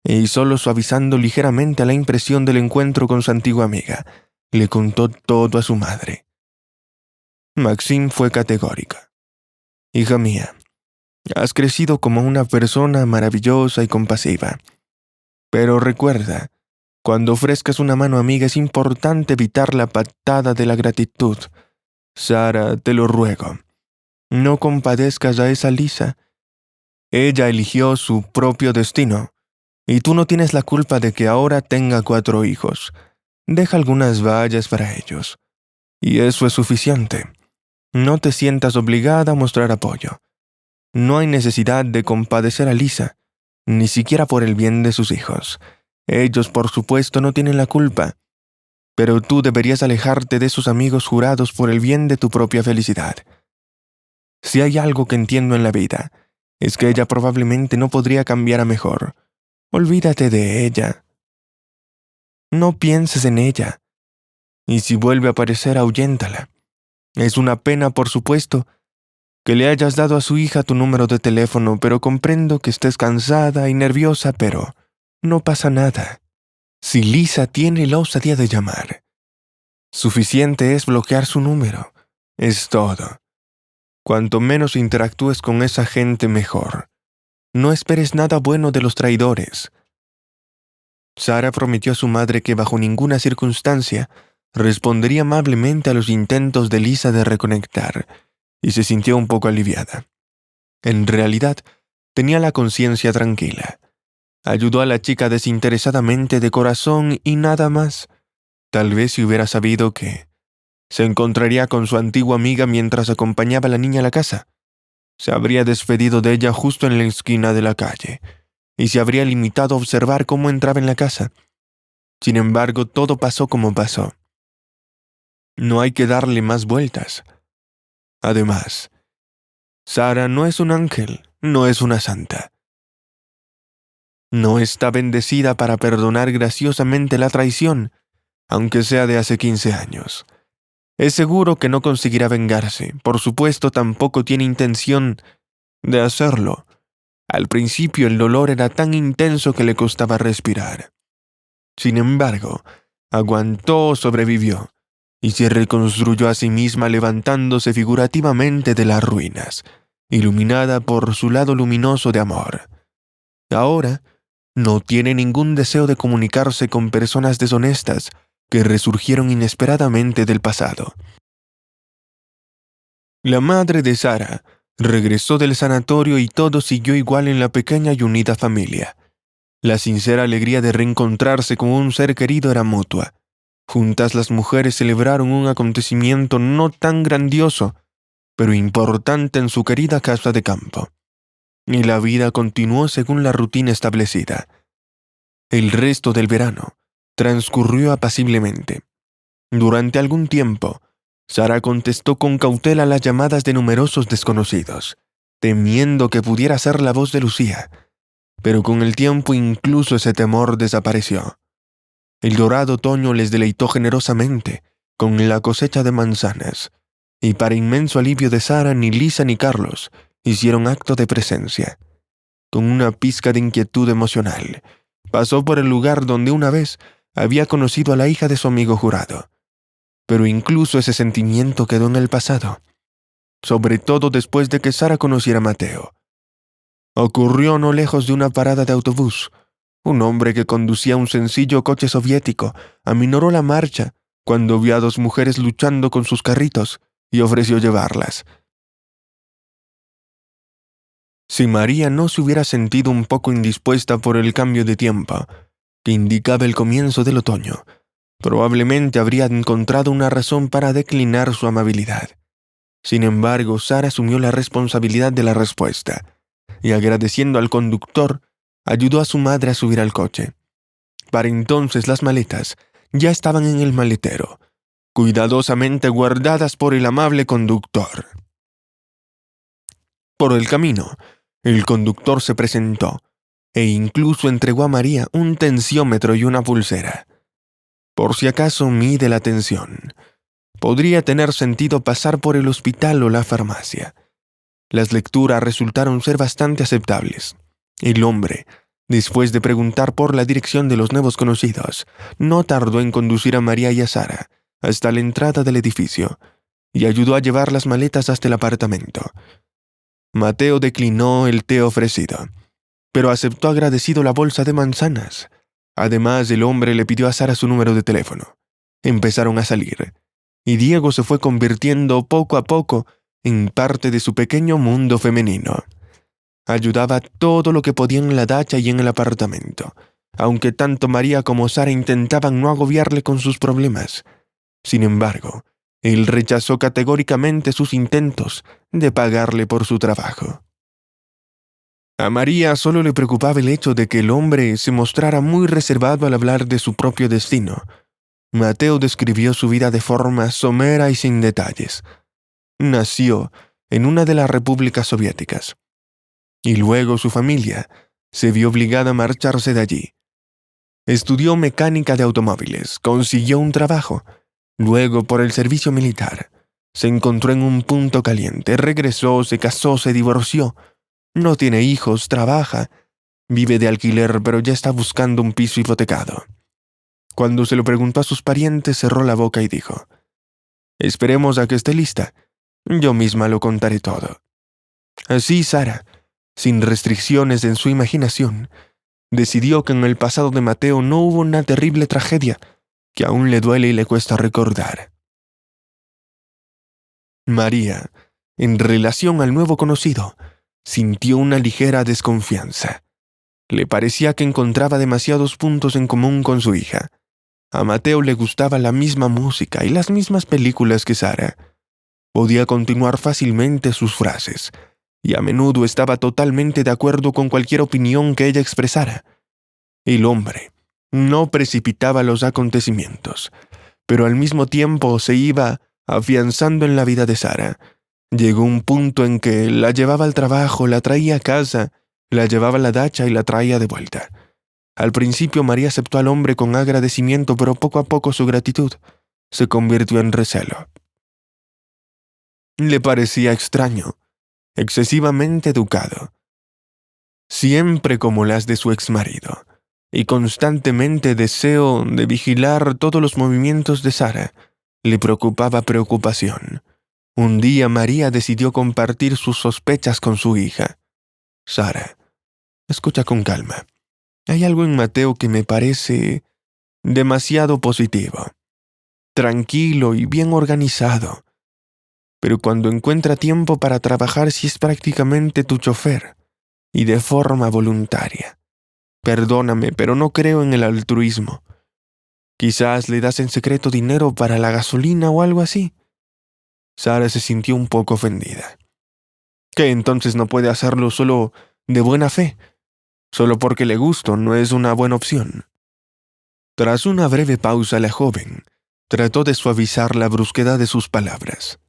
y solo suavizando ligeramente la impresión del encuentro con su antigua amiga, le contó todo a su madre. Maxine fue categórica. Hija mía, has crecido como una persona maravillosa y compasiva. Pero recuerda, cuando ofrezcas una mano amiga es importante evitar la patada de la gratitud. Sara, te lo ruego, no compadezcas a esa Lisa. Ella eligió su propio destino, y tú no tienes la culpa de que ahora tenga 4 hijos. Deja algunas vallas para ellos, y eso es suficiente. No te sientas obligada a mostrar apoyo. No hay necesidad de compadecer a Lisa, ni siquiera por el bien de sus hijos. Ellos, por supuesto, no tienen la culpa, pero tú deberías alejarte de sus amigos jurados por el bien de tu propia felicidad. Si hay algo que entiendo en la vida, es que ella probablemente no podría cambiar a mejor. Olvídate de ella. No pienses en ella. Y si vuelve a aparecer, ahuyéntala. Es una pena, por supuesto, que le hayas dado a su hija tu número de teléfono, pero comprendo que estés cansada y nerviosa, pero no pasa nada. Si Lisa tiene la osadía de llamar, suficiente es bloquear su número. Es todo. Cuanto menos interactúes con esa gente, mejor. No esperes nada bueno de los traidores. Sara prometió a su madre que bajo ninguna circunstancia respondería amablemente a los intentos de Lisa de reconectar, y se sintió un poco aliviada. En realidad, tenía la conciencia tranquila. Ayudó a la chica desinteresadamente de corazón y nada más. Tal vez si hubiera sabido que se encontraría con su antigua amiga mientras acompañaba a la niña a la casa, se habría despedido de ella justo en la esquina de la calle, y se habría limitado a observar cómo entraba en la casa. Sin embargo, todo pasó como pasó. No hay que darle más vueltas. Además, Sara no es un ángel, no es una santa. No está bendecida para perdonar graciosamente la traición, aunque sea de hace 15 años. Es seguro que no conseguirá vengarse. Por supuesto, tampoco tiene intención de hacerlo. Al principio el dolor era tan intenso que le costaba respirar. Sin embargo, aguantó, sobrevivió, y se reconstruyó a sí misma levantándose figurativamente de las ruinas, iluminada por su lado luminoso de amor. Ahora, no tiene ningún deseo de comunicarse con personas deshonestas que resurgieron inesperadamente del pasado. La madre de Sara regresó del sanatorio y todo siguió igual en la pequeña y unida familia. La sincera alegría de reencontrarse con un ser querido era mutua. Juntas las mujeres celebraron un acontecimiento no tan grandioso, pero importante en su querida casa de campo. Y la vida continuó según la rutina establecida. El resto del verano transcurrió apaciblemente. Durante algún tiempo, Sara contestó con cautela las llamadas de numerosos desconocidos, temiendo que pudiera ser la voz de Lucía, pero con el tiempo incluso ese temor desapareció. El dorado otoño les deleitó generosamente con la cosecha de manzanas, y para inmenso alivio de Sara, ni Lisa ni Carlos hicieron acto de presencia. Con una pizca de inquietud emocional, pasó por el lugar donde una vez había conocido a la hija de su amigo jurado. Pero incluso ese sentimiento quedó en el pasado, sobre todo después de que Sara conociera a Mateo. Ocurrió no lejos de una parada de autobús. Un hombre que conducía un sencillo coche soviético aminoró la marcha cuando vio a dos mujeres luchando con sus carritos y ofreció llevarlas. Si María no se hubiera sentido un poco indispuesta por el cambio de tiempo, que indicaba el comienzo del otoño, probablemente habría encontrado una razón para declinar su amabilidad. Sin embargo, Sara asumió la responsabilidad de la respuesta, y agradeciendo al conductor, ayudó a su madre a subir al coche. Para entonces las maletas ya estaban en el maletero, cuidadosamente guardadas por el amable conductor. Por el camino, el conductor se presentó e incluso entregó a María un tensiómetro y una pulsera. Por si acaso mide la tensión. Podría tener sentido pasar por el hospital o la farmacia. Las lecturas resultaron ser bastante aceptables. El hombre, después de preguntar por la dirección de los nuevos conocidos, no tardó en conducir a María y a Sara hasta la entrada del edificio y ayudó a llevar las maletas hasta el apartamento. Mateo declinó el té ofrecido, pero aceptó agradecido la bolsa de manzanas. Además, el hombre le pidió a Sara su número de teléfono. Empezaron a salir, y Diego se fue convirtiendo poco a poco en parte de su pequeño mundo femenino. Ayudaba todo lo que podía en la dacha y en el apartamento, aunque tanto María como Sara intentaban no agobiarle con sus problemas. Sin embargo, él rechazó categóricamente sus intentos de pagarle por su trabajo. A María solo le preocupaba el hecho de que el hombre se mostrara muy reservado al hablar de su propio destino. Mateo describió su vida de forma somera y sin detalles. Nació en una de las repúblicas soviéticas, y luego su familia se vio obligada a marcharse de allí. Estudió mecánica de automóviles, consiguió un trabajo. Luego, por el servicio militar, se encontró en un punto caliente, regresó, se casó, se divorció. No tiene hijos, trabaja, vive de alquiler, pero ya está buscando un piso hipotecado. Cuando se lo preguntó a sus parientes, cerró la boca y dijo: «Esperemos a que esté lista. Yo misma lo contaré todo». Así Sara, sin restricciones en su imaginación, decidió que en el pasado de Mateo no hubo una terrible tragedia que aún le duele y le cuesta recordar. María, en relación al nuevo conocido, sintió una ligera desconfianza. Le parecía que encontraba demasiados puntos en común con su hija. A Mateo le gustaba la misma música y las mismas películas que Sara. Podía continuar fácilmente sus frases, y a menudo estaba totalmente de acuerdo con cualquier opinión que ella expresara. El hombre no precipitaba los acontecimientos, pero al mismo tiempo se iba afianzando en la vida de Sara. Llegó un punto en que la llevaba al trabajo, la traía a casa, la llevaba a la dacha y la traía de vuelta. Al principio María aceptó al hombre con agradecimiento, pero poco a poco su gratitud se convirtió en recelo. Le parecía extraño, excesivamente educado, siempre como las de su exmarido, y constantemente deseo de vigilar todos los movimientos de Sara. Le preocupaba preocupación. Un día María decidió compartir sus sospechas con su hija. «Sara, escucha con calma. Hay algo en Mateo que me parece demasiado positivo. Tranquilo y bien organizado. pero cuando encuentra tiempo para trabajar sí es prácticamente tu chofer, y de forma voluntaria. Perdóname, pero no creo en el altruismo. Quizás le das en secreto dinero para la gasolina o algo así. Sara se sintió un poco ofendida. ¿Qué, entonces no puede hacerlo solo de buena fe? Solo porque le gusto no es una buena opción. Tras una breve pausa, la joven trató de suavizar la brusquedad de sus palabras.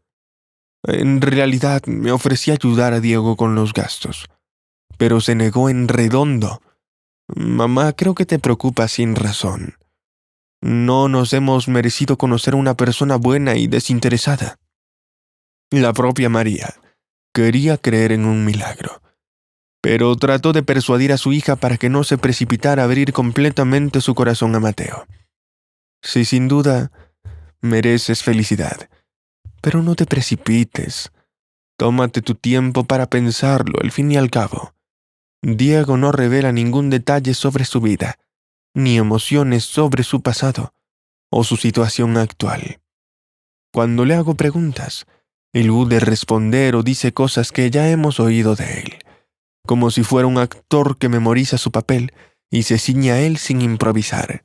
En realidad, me ofrecí ayudar a Diego con los gastos, pero se negó en redondo. Mamá, creo que te preocupas sin razón. No nos hemos merecido conocer a una persona buena y desinteresada. La propia María quería creer en un milagro, pero trató de persuadir a su hija para que no se precipitara a abrir completamente su corazón a Mateo. Sí, sin duda, mereces felicidad, pero no te precipites. Tómate tu tiempo para pensarlo, al fin y al cabo. Diego no revela ningún detalle sobre su vida, ni emociones sobre su pasado o su situación actual. Cuando le hago preguntas, elude responder o dice cosas que ya hemos oído de él, como si fuera un actor que memoriza su papel y se ciñe a él sin improvisar.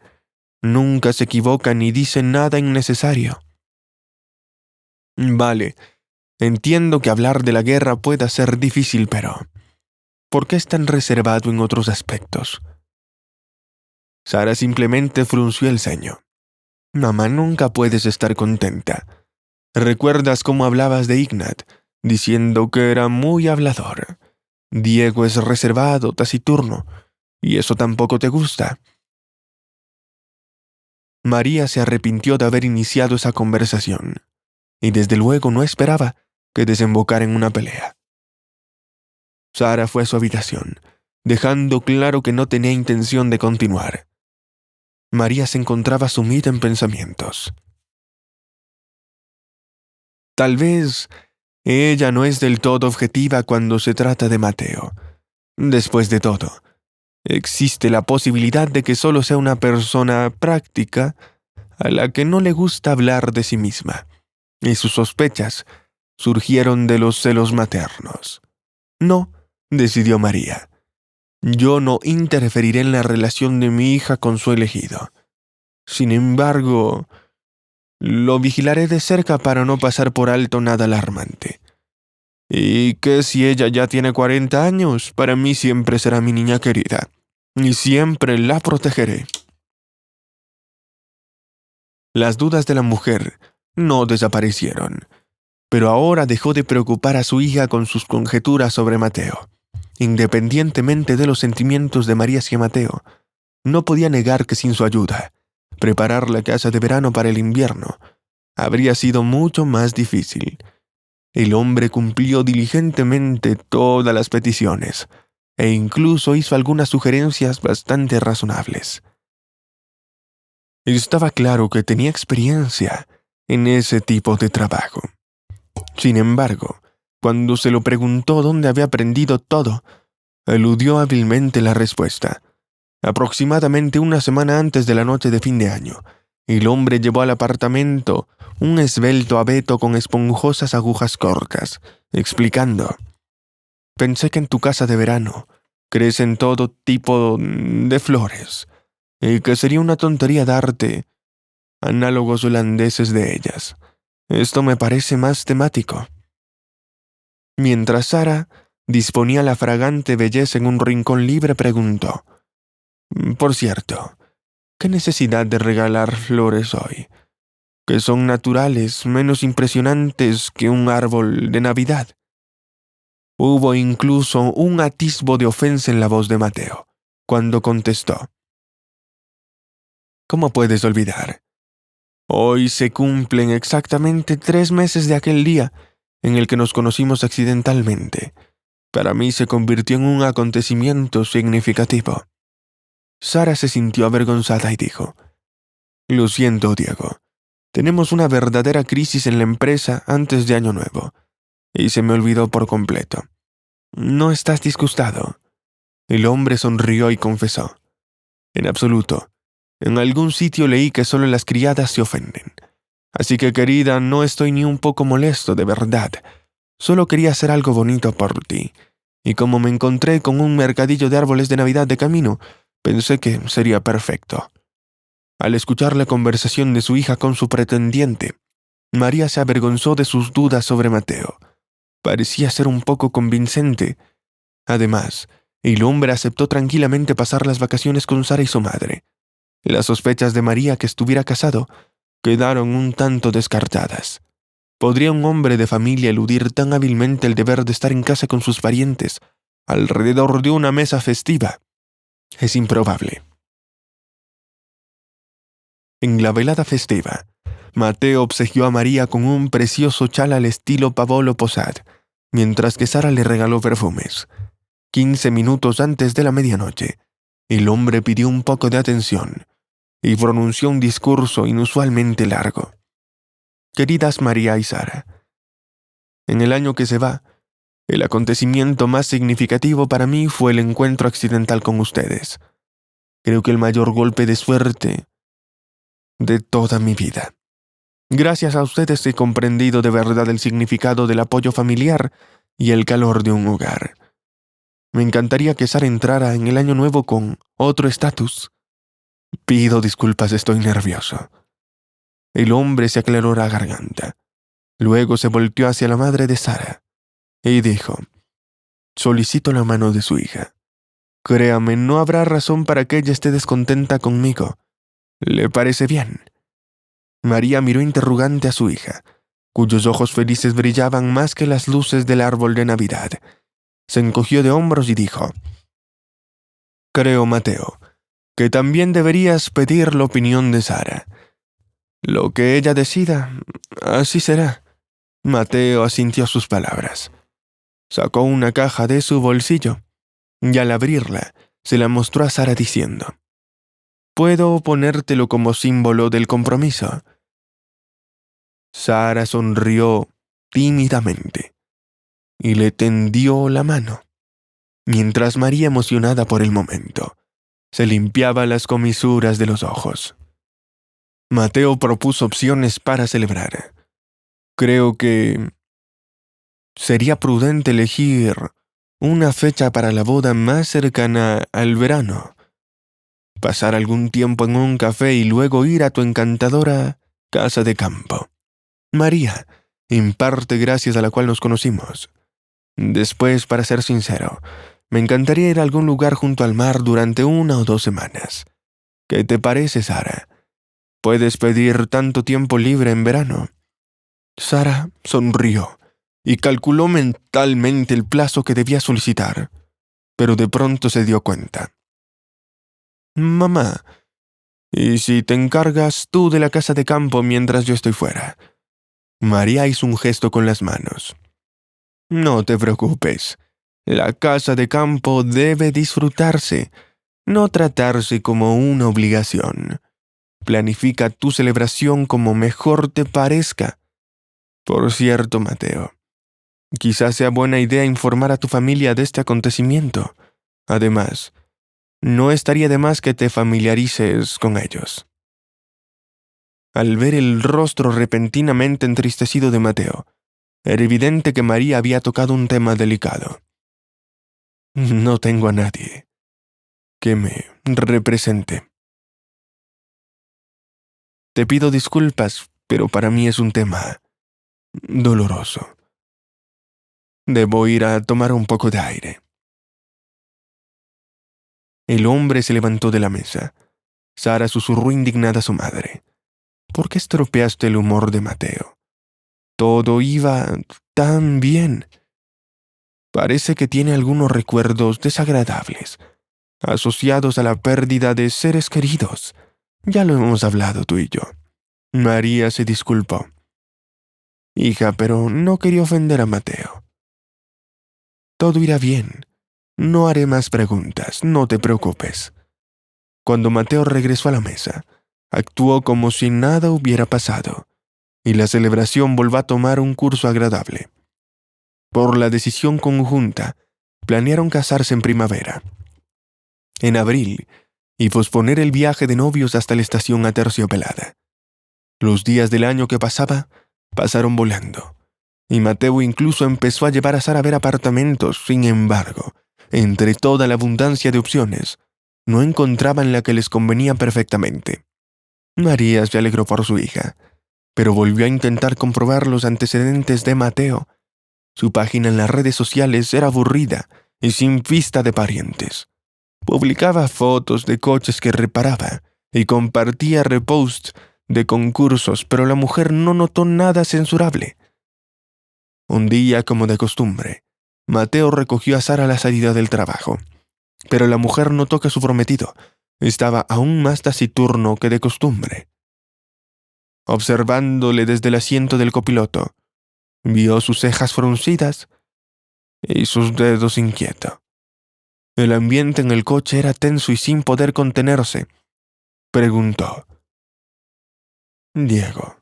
Nunca se equivoca ni dice nada innecesario. Vale, entiendo que hablar de la guerra pueda ser difícil, pero ¿por qué es tan reservado en otros aspectos? Sara simplemente frunció el ceño. Mamá, nunca puedes estar contenta. ¿Recuerdas cómo hablabas de Ignat, diciendo que era muy hablador? Diego es reservado, taciturno, y eso tampoco te gusta. María se arrepintió de haber iniciado esa conversación, y desde luego no esperaba que desembocara en una pelea. Sara fue a su habitación, dejando claro que no tenía intención de continuar. María se encontraba sumida en pensamientos. Tal vez ella no es del todo objetiva cuando se trata de Mateo. Después de todo, existe la posibilidad de que solo sea una persona práctica a la que no le gusta hablar de sí misma, y sus sospechas surgieron de los celos maternos. No, decidió María. Yo no interferiré en la relación de mi hija con su elegido. Sin embargo, lo vigilaré de cerca para no pasar por alto nada alarmante. Y que si ella ya tiene 40 años, para mí siempre será mi niña querida, y siempre la protegeré. Las dudas de la mujer no desaparecieron, pero ahora dejó de preocupar a su hija con sus conjeturas sobre Mateo. Independientemente de los sentimientos de María hacia Mateo, no podía negar que sin su ayuda, preparar la casa de verano para el invierno habría sido mucho más difícil. El hombre cumplió diligentemente todas las peticiones, e incluso hizo algunas sugerencias bastante razonables. Estaba claro que tenía experiencia en ese tipo de trabajo. Sin embargo, cuando se lo preguntó dónde había aprendido todo, eludió hábilmente la respuesta. Aproximadamente una semana antes de la noche de fin de año, el hombre llevó al apartamento un esbelto abeto con esponjosas agujas cortas, explicando: «Pensé que en tu casa de verano crecen todo tipo de flores, y que sería una tontería darte análogos holandeses de ellas. Esto me parece más temático». Mientras Sara disponía la fragante belleza en un rincón libre, preguntó: «Por cierto, ¿qué necesidad de regalar flores hoy? Que son naturales, menos impresionantes que un árbol de Navidad». Hubo incluso un atisbo de ofensa en la voz de Mateo, cuando contestó: «¿Cómo puedes olvidar? Hoy se cumplen exactamente 3 meses de aquel día en el que nos conocimos accidentalmente. Para mí se convirtió en un acontecimiento significativo». Sara se sintió avergonzada y dijo: «Lo siento, Diego. Tenemos una verdadera crisis en la empresa antes de Año Nuevo, y se me olvidó por completo. ¿No estás disgustado?». El hombre sonrió y confesó: «En absoluto. En algún sitio leí que solo las criadas se ofenden. Así que, querida, no estoy ni un poco molesto, de verdad. Solo quería hacer algo bonito por ti. Y como me encontré con un mercadillo de árboles de Navidad de camino, pensé que sería perfecto. Al escuchar la conversación de su hija con su pretendiente, María se avergonzó de sus dudas sobre Mateo. Parecía ser un poco convincente. Además, el hombre aceptó tranquilamente pasar las vacaciones con Sara y su madre. Las sospechas de María que estuviera casado quedaron un tanto descartadas. ¿Podría un hombre de familia eludir tan hábilmente el deber de estar en casa con sus parientes, alrededor de una mesa festiva? Es improbable. En la velada festiva, Mateo obsequió a María con un precioso chal al estilo Paolo Posad, mientras que Sara le regaló perfumes. 15 minutos antes de la medianoche, el hombre pidió un poco de atención y pronunció un discurso inusualmente largo. Queridas María y Sara, en el año que se va, el acontecimiento más significativo para mí fue el encuentro accidental con ustedes. Creo que el mayor golpe de suerte de toda mi vida. Gracias a ustedes he comprendido de verdad el significado del apoyo familiar y el calor de un hogar. Me encantaría que Sara entrara en el año nuevo con otro estatus. Pido disculpas, estoy nervioso. El hombre se aclaró la garganta. Luego se volteó hacia la madre de Sara y dijo: solicito la mano de su hija. Créame, no habrá razón para que ella esté descontenta conmigo. ¿Le parece bien? María miró interrogante a su hija, cuyos ojos felices brillaban más que las luces del árbol de Navidad. Se encogió de hombros y dijo: creo, Mateo, que también deberías pedir la opinión de Sara. Lo que ella decida, así será. Mateo asintió a sus palabras. Sacó una caja de su bolsillo y al abrirla se la mostró a Sara diciendo: ¿puedo ponértelo como símbolo del compromiso? Sara sonrió tímidamente y le tendió la mano, mientras María, emocionada por el momento, se limpiaba las comisuras de los ojos. Mateo propuso opciones para celebrar. Creo que sería prudente elegir una fecha para la boda más cercana al verano. Pasar algún tiempo en un café y luego ir a tu encantadora casa de campo. María, en parte gracias a la cual nos conocimos. Después, para ser sincero, me encantaría ir a algún lugar junto al mar durante 1 o 2 semanas. ¿Qué te parece, Sara? ¿Puedes pedir tanto tiempo libre en verano? Sara sonrió y calculó mentalmente el plazo que debía solicitar, pero de pronto se dio cuenta. Mamá, ¿y si te encargas tú de la casa de campo mientras yo estoy fuera? María hizo un gesto con las manos. No te preocupes. La casa de campo debe disfrutarse, no tratarse como una obligación. Planifica tu celebración como mejor te parezca. Por cierto, Mateo, quizás sea buena idea informar a tu familia de este acontecimiento. Además, no estaría de más que te familiarices con ellos. Al ver el rostro repentinamente entristecido de Mateo, era evidente que María había tocado un tema delicado. No tengo a nadie que me represente. Te pido disculpas, pero para mí es un tema doloroso. Debo ir a tomar un poco de aire. El hombre se levantó de la mesa. Sara susurró indignada a su madre. ¿Por qué estropeaste el humor de Mateo? Todo iba tan bien. Parece que tiene algunos recuerdos desagradables, asociados a la pérdida de seres queridos. Ya lo hemos hablado tú y yo. María se disculpó. Hija, pero no quería ofender a Mateo. Todo irá bien. No haré más preguntas, no te preocupes. Cuando Mateo regresó a la mesa, actuó como si nada hubiera pasado, y la celebración volvió a tomar un curso agradable. Por la decisión conjunta, planearon casarse en primavera, en abril, y posponer el viaje de novios hasta la estación aterciopelada. Los días del año que pasaron volando, y Mateo incluso empezó a llevar a Sara a ver apartamentos. Sin embargo, entre toda la abundancia de opciones, no encontraban la que les convenía perfectamente. María se alegró por su hija, pero volvió a intentar comprobar los antecedentes de Mateo. Su página en las redes sociales era aburrida y sin pista de parientes. Publicaba fotos de coches que reparaba y compartía reposts de concursos, pero la mujer no notó nada censurable. Un día, como de costumbre, Mateo recogió a Sara a la salida del trabajo, pero la mujer notó que su prometido estaba aún más taciturno que de costumbre. Observándole desde el asiento del copiloto, vio sus cejas fruncidas y sus dedos inquietos. El ambiente en el coche era tenso y sin poder contenerse, preguntó: «Diego,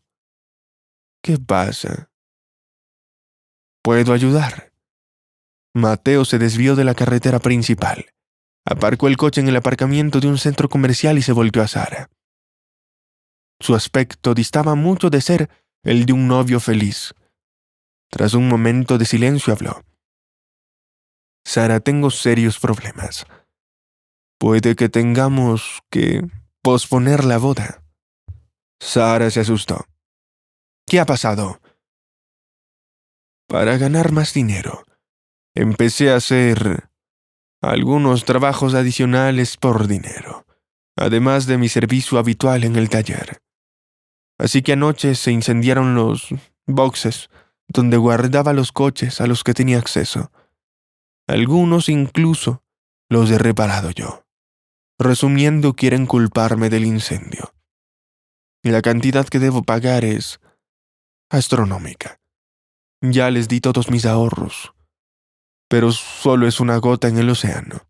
¿qué pasa? ¿Puedo ayudar?» Mateo se desvió de la carretera principal, aparcó el coche en el aparcamiento de un centro comercial y se volvió a Sara. Su aspecto distaba mucho de ser el de un novio feliz. Tras un momento de silencio habló: «Sara, tengo serios problemas. Puede que tengamos que posponer la boda». Sara se asustó. «¿Qué ha pasado?» «Para ganar más dinero, empecé a hacer algunos trabajos adicionales por dinero, además de mi servicio habitual en el taller. Así que anoche se incendiaron los boxes donde guardaba los coches a los que tenía acceso. Algunos incluso los he reparado yo. Resumiendo, quieren culparme del incendio. Y la cantidad que debo pagar es astronómica. Ya les di todos mis ahorros, pero solo es una gota en el océano.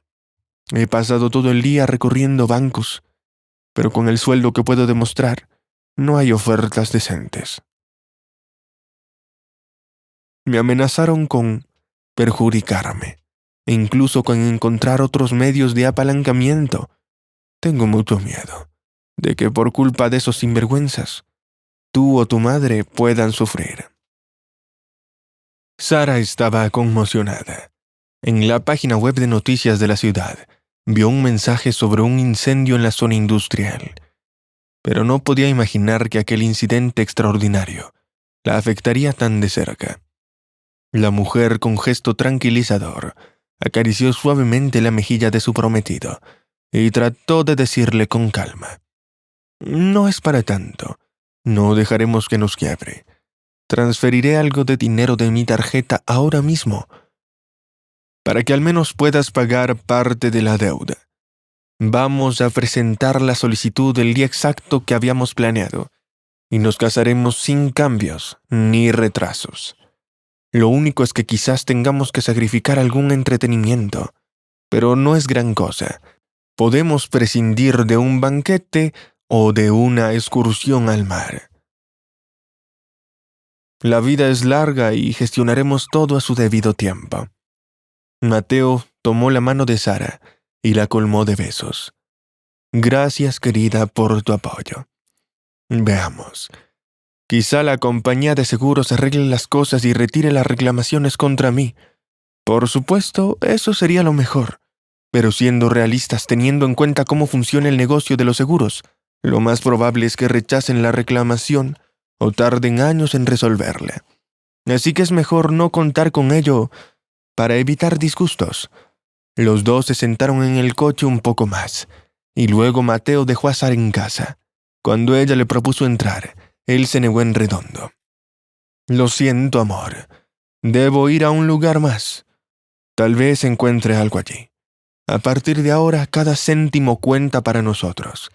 He pasado todo el día recorriendo bancos, pero con el sueldo que puedo demostrar, no hay ofertas decentes. Me amenazaron con perjudicarme, e incluso con encontrar otros medios de apalancamiento. Tengo mucho miedo de que por culpa de esos sinvergüenzas, tú o tu madre puedan sufrir». Sara estaba conmocionada. En la página web de noticias de la ciudad, vio un mensaje sobre un incendio en la zona industrial, pero no podía imaginar que aquel incidente extraordinario la afectaría tan de cerca. La mujer, con gesto tranquilizador, acarició suavemente la mejilla de su prometido y trató de decirle con calma: «No es para tanto. No dejaremos que nos quiebre. Transferiré algo de dinero de mi tarjeta ahora mismo para que al menos puedas pagar parte de la deuda. Vamos a presentar la solicitud el día exacto que habíamos planeado y nos casaremos sin cambios ni retrasos. Lo único es que quizás tengamos que sacrificar algún entretenimiento, pero no es gran cosa. Podemos prescindir de un banquete o de una excursión al mar. La vida es larga y gestionaremos todo a su debido tiempo». Mateo tomó la mano de Sara y la colmó de besos. «Gracias, querida, por tu apoyo. Veamos. Quizá la compañía de seguros arregle las cosas y retire las reclamaciones contra mí. Por supuesto, eso sería lo mejor. Pero siendo realistas, teniendo en cuenta cómo funciona el negocio de los seguros, lo más probable es que rechacen la reclamación o tarden años en resolverla. Así que es mejor no contar con ello para evitar disgustos». Los dos se sentaron en el coche un poco más, y luego Mateo dejó a Sara en casa. Cuando ella le propuso entrar, él se negó en redondo. «Lo siento, amor. Debo ir a un lugar más. Tal vez encuentre algo allí. A partir de ahora, cada céntimo cuenta para nosotros».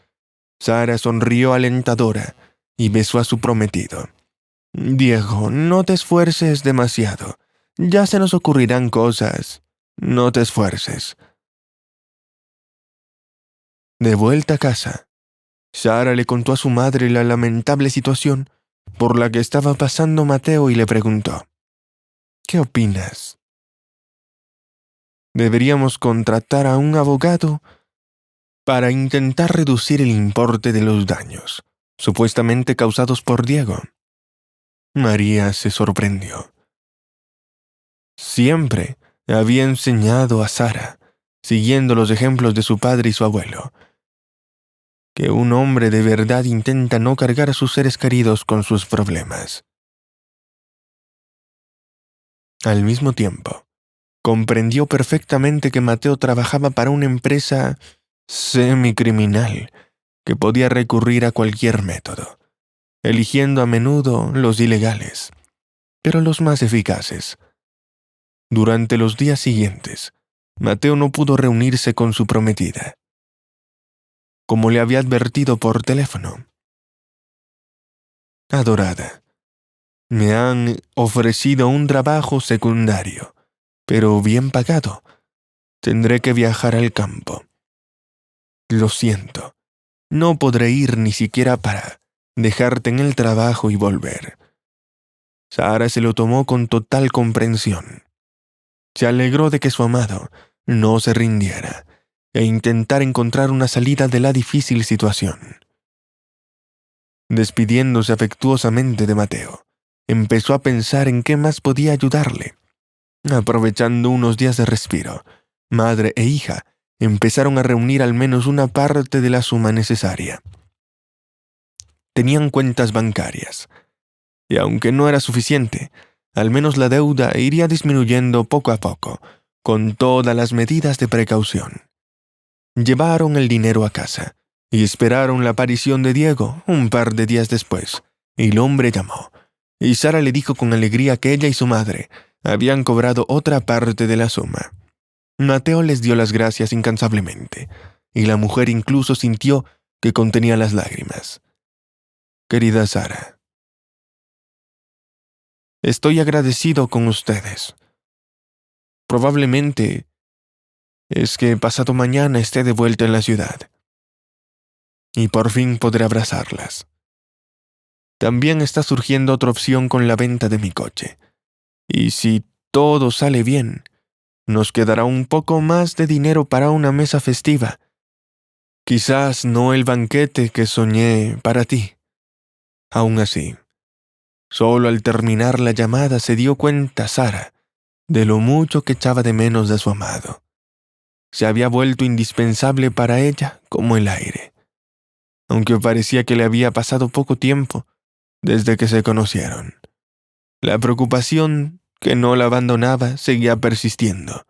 Sara sonrió alentadora y besó a su prometido. «Diego, no te esfuerces demasiado. Ya se nos ocurrirán cosas. No te esfuerces». De vuelta a casa, Sara le contó a su madre la lamentable situación por la que estaba pasando Mateo y le preguntó: «¿Qué opinas? ¿Deberíamos contratar a un abogado para intentar reducir el importe de los daños? supuestamente causados por Diego. María se sorprendió. Siempre había enseñado a Sara, siguiendo los ejemplos de su padre y su abuelo, que un hombre de verdad intenta no cargar a sus seres queridos con sus problemas. Al mismo tiempo, comprendió perfectamente que Mateo trabajaba para una empresa semicriminal que podía recurrir a cualquier método, eligiendo a menudo los ilegales, pero los más eficaces. Durante los días siguientes, Mateo no pudo reunirse con su prometida, como le había advertido por teléfono. Adorada, me han ofrecido un trabajo secundario, pero bien pagado. Tendré que viajar al campo. Lo siento, no podré ir ni siquiera para dejarte en el trabajo y volver. Sara se lo tomó con total comprensión. Se alegró de que su amado no se rindiera e intentara encontrar una salida de la difícil situación. Despidiéndose afectuosamente de Mateo, empezó a pensar en qué más podía ayudarle. Aprovechando unos días de respiro, madre e hija empezaron a reunir al menos una parte de la suma necesaria. Tenían cuentas bancarias, y aunque no era suficiente, al menos la deuda iría disminuyendo poco a poco, con todas las medidas de precaución. Llevaron el dinero a casa y esperaron la aparición de Diego un par de días después, y el hombre llamó, y Sara le dijo con alegría que ella y su madre habían cobrado otra parte de la suma. Mateo les dio las gracias incansablemente, y la mujer incluso sintió que contenía las lágrimas. Querida Sara, estoy agradecido con ustedes. Probablemente es que pasado mañana esté de vuelta en la ciudad, y por fin podré abrazarlas. También está surgiendo otra opción con la venta de mi coche, y si todo sale bien, nos quedará un poco más de dinero para una mesa festiva. Quizás no el banquete que soñé para ti. Aún así, solo al terminar la llamada se dio cuenta Sara de lo mucho que echaba de menos de su amado. Se había vuelto indispensable para ella como el aire, aunque parecía que le había pasado poco tiempo desde que se conocieron. La preocupación que no la abandonaba seguía persistiendo.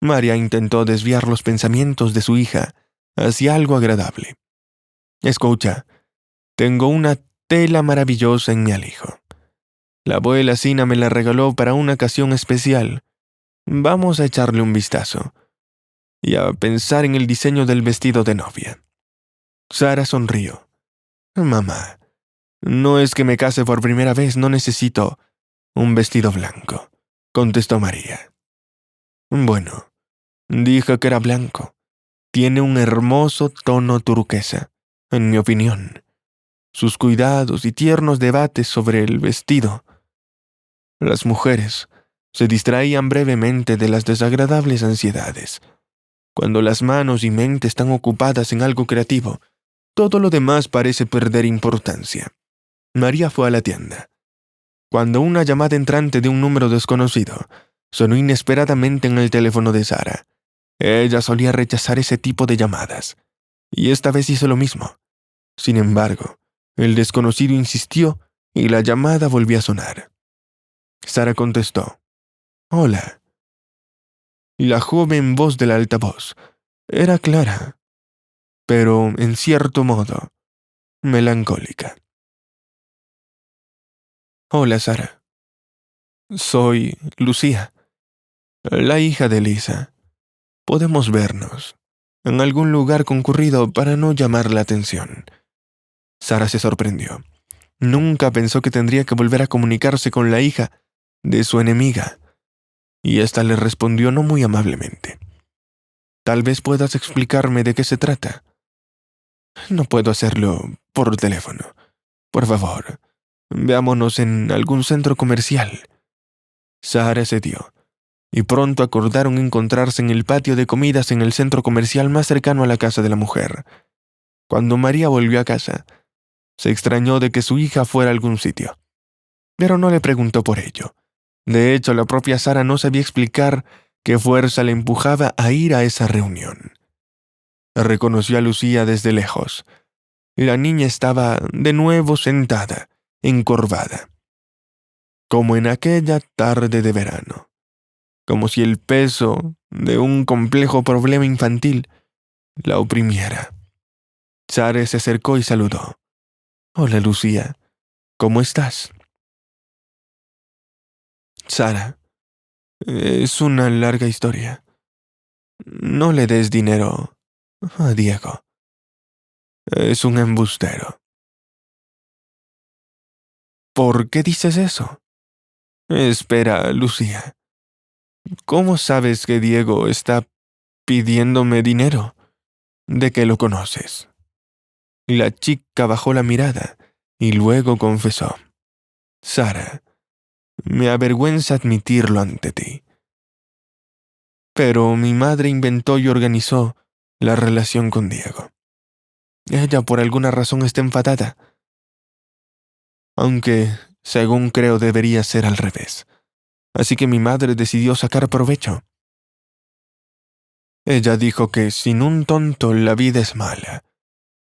María intentó desviar los pensamientos de su hija hacia algo agradable. Escucha, tengo una tela maravillosa en mi alijo. La abuela Sina me la regaló para una ocasión especial. Vamos a echarle un vistazo y a pensar en el diseño del vestido de novia. Sara sonrió. Mamá, no es que me case por primera vez, no necesito un vestido blanco, contestó María. Bueno, dijo que era blanco. Tiene un hermoso tono turquesa, en mi opinión. Sus cuidados y tiernos debates sobre el vestido. Las mujeres se distraían brevemente de las desagradables ansiedades. Cuando las manos y mente están ocupadas en algo creativo, todo lo demás parece perder importancia. María fue a la tienda. Cuando una llamada entrante de un número desconocido sonó inesperadamente en el teléfono de Sara. Ella solía rechazar ese tipo de llamadas, y esta vez hizo lo mismo. Sin embargo, el desconocido insistió y la llamada volvió a sonar. Sara contestó. Hola. La joven voz del altavoz era clara, pero en cierto modo melancólica. Hola, Sara. Soy Lucía, la hija de Lisa. Podemos vernos en algún lugar concurrido para no llamar la atención. Sara se sorprendió. Nunca pensó que tendría que volver a comunicarse con la hija de su enemiga, y ésta le respondió no muy amablemente. Tal vez puedas explicarme de qué se trata. No puedo hacerlo por teléfono. Por favor, veámonos en algún centro comercial. Sara cedió, y pronto acordaron encontrarse en el patio de comidas en el centro comercial más cercano a la casa de la mujer. Cuando María volvió a casa, Se extrañó de que su hija fuera a algún sitio, pero no le preguntó por ello. De hecho, la propia Sara no sabía explicar qué fuerza le empujaba a ir a esa reunión. Reconoció a Lucía desde lejos. La niña estaba de nuevo sentada, encorvada, como en aquella tarde de verano, como si el peso de un complejo problema infantil la oprimiera. Sara se acercó y saludó. «Hola, Lucía. ¿Cómo estás?» «Sara, es una larga historia. No le des dinero a Diego. Es un embustero». «¿Por qué dices eso?» «Espera, Lucía. ¿Cómo sabes que Diego está pidiéndome dinero? ¿De qué lo conoces?» La chica bajó la mirada y luego confesó. «Sara, me avergüenza admitirlo ante ti, pero mi madre inventó y organizó la relación con Diego. Ella por alguna razón está enfadada, aunque, según creo, debería ser al revés. Así que mi madre decidió sacar provecho. Ella dijo que sin un tonto la vida es mala,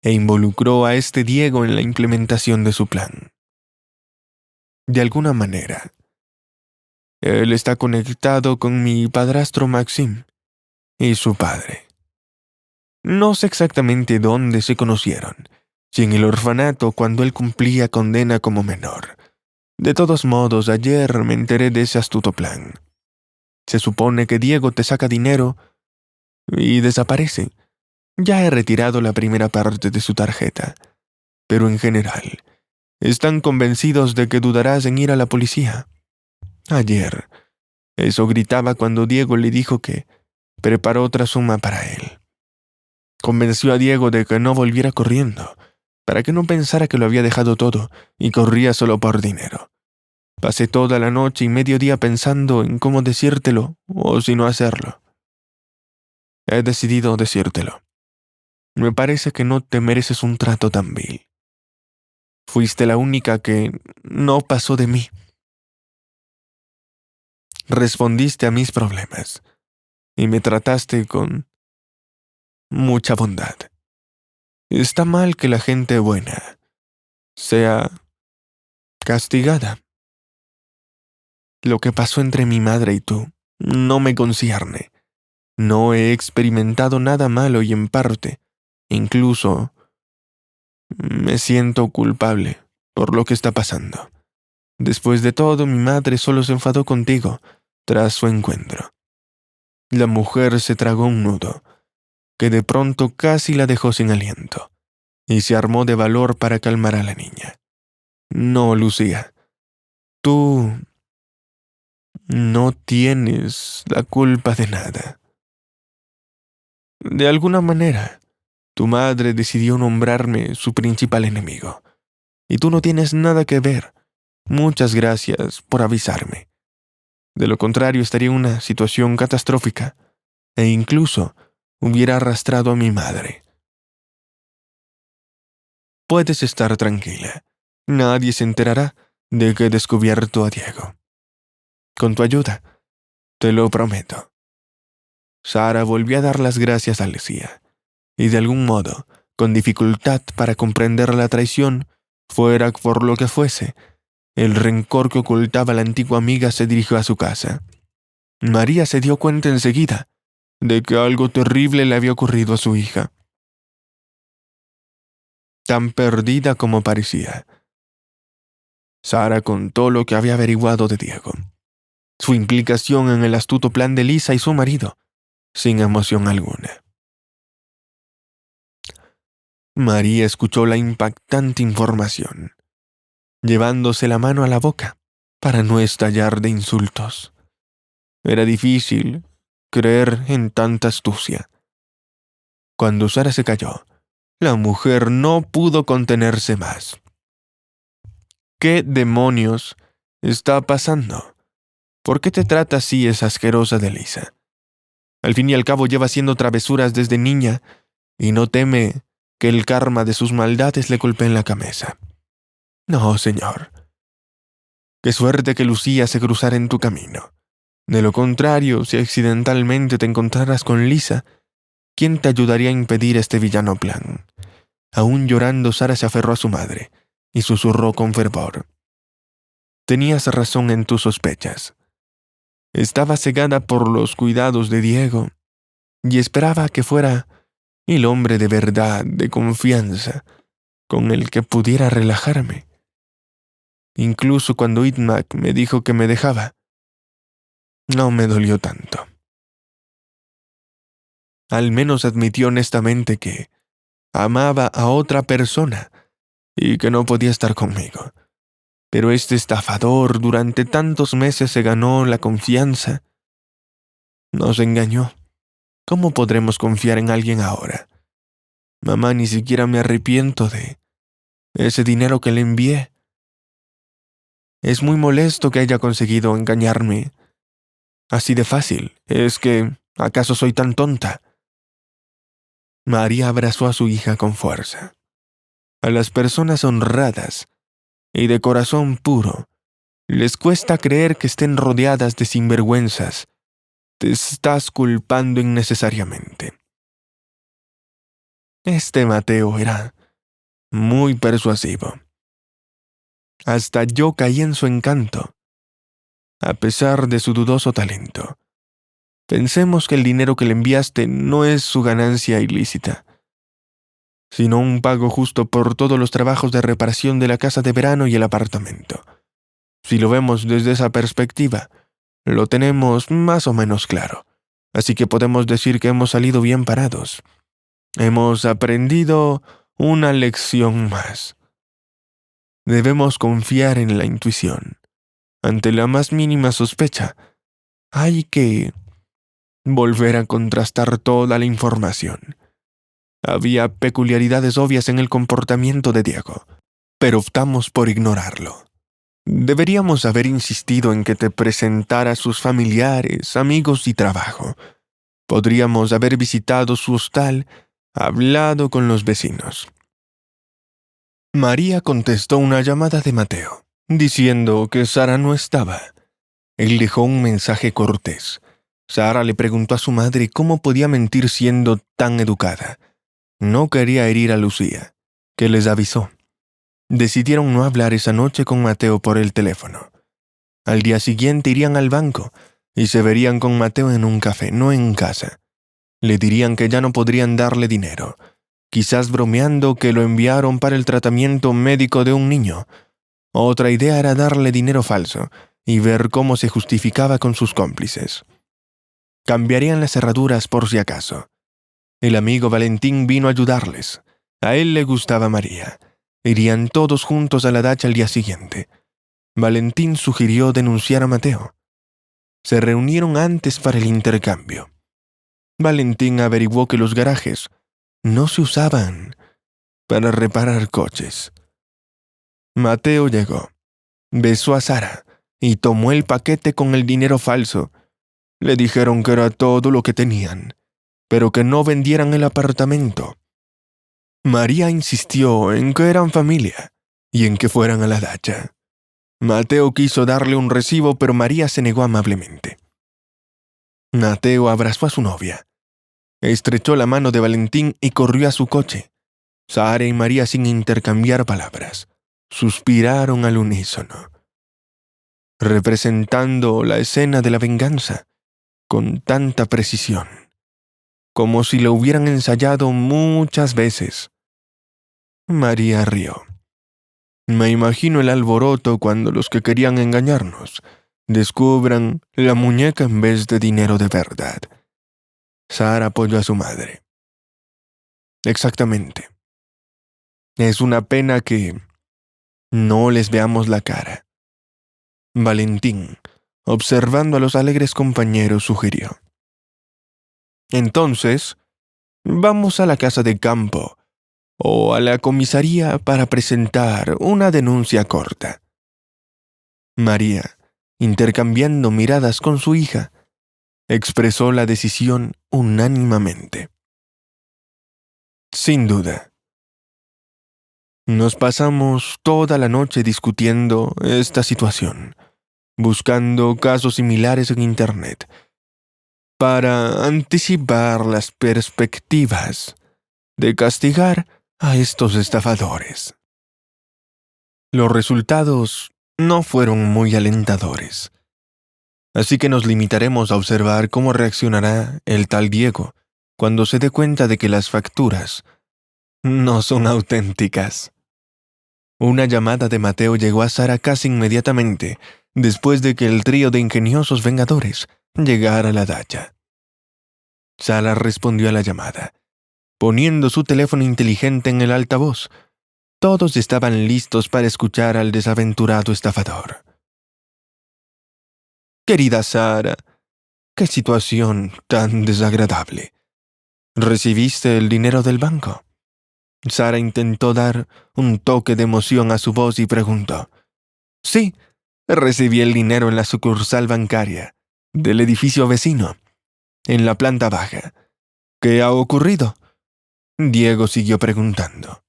e involucró a este Diego en la implementación de su plan. De alguna manera, él está conectado con mi padrastro Maxim y su padre. No sé exactamente dónde se conocieron, si en el orfanato cuando él cumplía condena como menor. De todos modos, ayer me enteré de ese astuto plan. Se supone que Diego te saca dinero y desaparece. Ya he retirado la primera parte de su tarjeta, pero en general, están convencidos de que dudarás en ir a la policía. Ayer, eso gritaba cuando Diego le dijo que preparó otra suma para él. Convenció a Diego de que no volviera corriendo, para que no pensara que lo había dejado todo y corría solo por dinero. Pasé toda la noche y medio día pensando en cómo decírtelo o si no hacerlo. He decidido decírtelo. Me parece que no te mereces un trato tan vil. Fuiste la única que no pasó de mí. Respondiste a mis problemas y me trataste con mucha bondad. Está mal que la gente buena sea castigada. Lo que pasó entre mi madre y tú no me concierne. No he experimentado nada malo y en parte, incluso, me siento culpable por lo que está pasando. Después de todo, mi madre solo se enfadó contigo tras su encuentro. La mujer se tragó un nudo, que de pronto casi la dejó sin aliento, y se armó de valor para calmar a la niña. No, Lucía, tú no tienes la culpa de nada. De alguna manera, tu madre decidió nombrarme su principal enemigo, y tú no tienes nada que ver. Muchas gracias por avisarme. De lo contrario, estaría en una situación catastrófica, e incluso hubiera arrastrado a mi madre. Puedes estar tranquila. Nadie se enterará de que he descubierto a Diego. Con tu ayuda, te lo prometo. Sara volvió a dar las gracias a Lucía, y de algún modo, con dificultad para comprender la traición, fuera por lo que fuese, el rencor que ocultaba la antigua amiga se dirigió a su casa. María se dio cuenta enseguida de que algo terrible le había ocurrido a su hija. Tan perdida como parecía, Sara contó lo que había averiguado de Diego, su implicación en el astuto plan de Lisa y su marido, sin emoción alguna. María escuchó la impactante información, llevándose la mano a la boca para no estallar de insultos. Era difícil creer en tanta astucia. Cuando Sara se calló, la mujer no pudo contenerse más. ¿Qué demonios está pasando? ¿Por qué te trata así esa asquerosa de Lisa? Al fin y al cabo lleva haciendo travesuras desde niña y no teme que el karma de sus maldades le golpee en la cabeza. No, señor. Qué suerte que Lucía se cruzara en tu camino. De lo contrario, si accidentalmente te encontraras con Lisa, ¿quién te ayudaría a impedir este villano plan? Aún llorando, Sara se aferró a su madre y susurró con fervor. Tenías razón en tus sospechas. Estaba cegada por los cuidados de Diego y esperaba que fuera el hombre de verdad, de confianza, con el que pudiera relajarme. Incluso cuando Itmac me dijo que me dejaba, no me dolió tanto. Al menos admitió honestamente que amaba a otra persona y que no podía estar conmigo. Pero este estafador durante tantos meses se ganó la confianza. Nos engañó. ¿Cómo podremos confiar en alguien ahora? Mamá, ni siquiera me arrepiento de ese dinero que le envié. Es muy molesto que haya conseguido engañarme. Así de fácil. ¿Es que acaso soy tan tonta? María abrazó a su hija con fuerza. A las personas honradas y de corazón puro les cuesta creer que estén rodeadas de sinvergüenzas. Te estás culpando innecesariamente. Este Mateo era muy persuasivo. Hasta yo caí en su encanto, a pesar de su dudoso talento. Pensemos que el dinero que le enviaste no es su ganancia ilícita, sino un pago justo por todos los trabajos de reparación de la casa de verano y el apartamento. Si lo vemos desde esa perspectiva, lo tenemos más o menos claro, así que podemos decir que hemos salido bien parados. Hemos aprendido una lección más. Debemos confiar en la intuición. Ante la más mínima sospecha, hay que volver a contrastar toda la información. Había peculiaridades obvias en el comportamiento de Diego, pero optamos por ignorarlo. Deberíamos haber insistido en que te presentara a sus familiares, amigos y trabajo. Podríamos haber visitado su hostal, hablado con los vecinos. María contestó una llamada de Mateo, diciendo que Sara no estaba. Él dejó un mensaje cortés. Sara le preguntó a su madre cómo podía mentir siendo tan educada. No quería herir a Lucía, que les avisó. Decidieron no hablar esa noche con Mateo por el teléfono. Al día siguiente irían al banco y se verían con Mateo en un café, no en casa. Le dirían que ya no podrían darle dinero, quizás bromeando que lo enviaron para el tratamiento médico de un niño. Otra idea era darle dinero falso y ver cómo se justificaba con sus cómplices. Cambiarían las cerraduras por si acaso. El amigo Valentín vino a ayudarles. A él le gustaba María. Irían todos juntos a la dacha al día siguiente. Valentín sugirió denunciar a Mateo. Se reunieron antes para el intercambio. Valentín averiguó que los garajes no se usaban para reparar coches. Mateo llegó, besó a Sara y tomó el paquete con el dinero falso. Le dijeron que era todo lo que tenían, pero que no vendieran el apartamento. María insistió en que eran familia y en que fueran a la dacha. Mateo quiso darle un recibo, pero María se negó amablemente. Mateo abrazó a su novia, estrechó la mano de Valentín y corrió a su coche. Sara y María, sin intercambiar palabras, suspiraron al unísono, representando la escena de la venganza con tanta precisión, como si lo hubieran ensayado muchas veces. María rió. Me imagino el alboroto cuando los que querían engañarnos descubran la muñeca en vez de dinero de verdad. Sara apoyó a su madre. Exactamente. Es una pena que no les veamos la cara. Valentín, observando a los alegres compañeros, sugirió. Entonces, vamos a la casa de campo o a la comisaría para presentar una denuncia corta. María, intercambiando miradas con su hija, expresó la decisión unánimemente. Sin duda, Nos pasamos toda la noche discutiendo esta situación, buscando casos similares en Internet, para anticipar las perspectivas de castigar a estos estafadores. Los resultados no fueron muy alentadores, así que nos limitaremos a observar cómo reaccionará el tal Diego cuando se dé cuenta de que las facturas no son auténticas. Una llamada de Mateo llegó a Sara casi inmediatamente después de que el trío de ingeniosos vengadores llegara a la dacha. Sara respondió a la llamada, poniendo su teléfono inteligente en el altavoz. Todos estaban listos para escuchar al desaventurado estafador. Querida Sara, qué situación tan desagradable. ¿Recibiste el dinero del banco? Sara intentó dar un toque de emoción a su voz y preguntó. Sí, recibí el dinero en la sucursal bancaria del edificio vecino, en la planta baja. ¿Qué ha ocurrido? Diego siguió preguntando.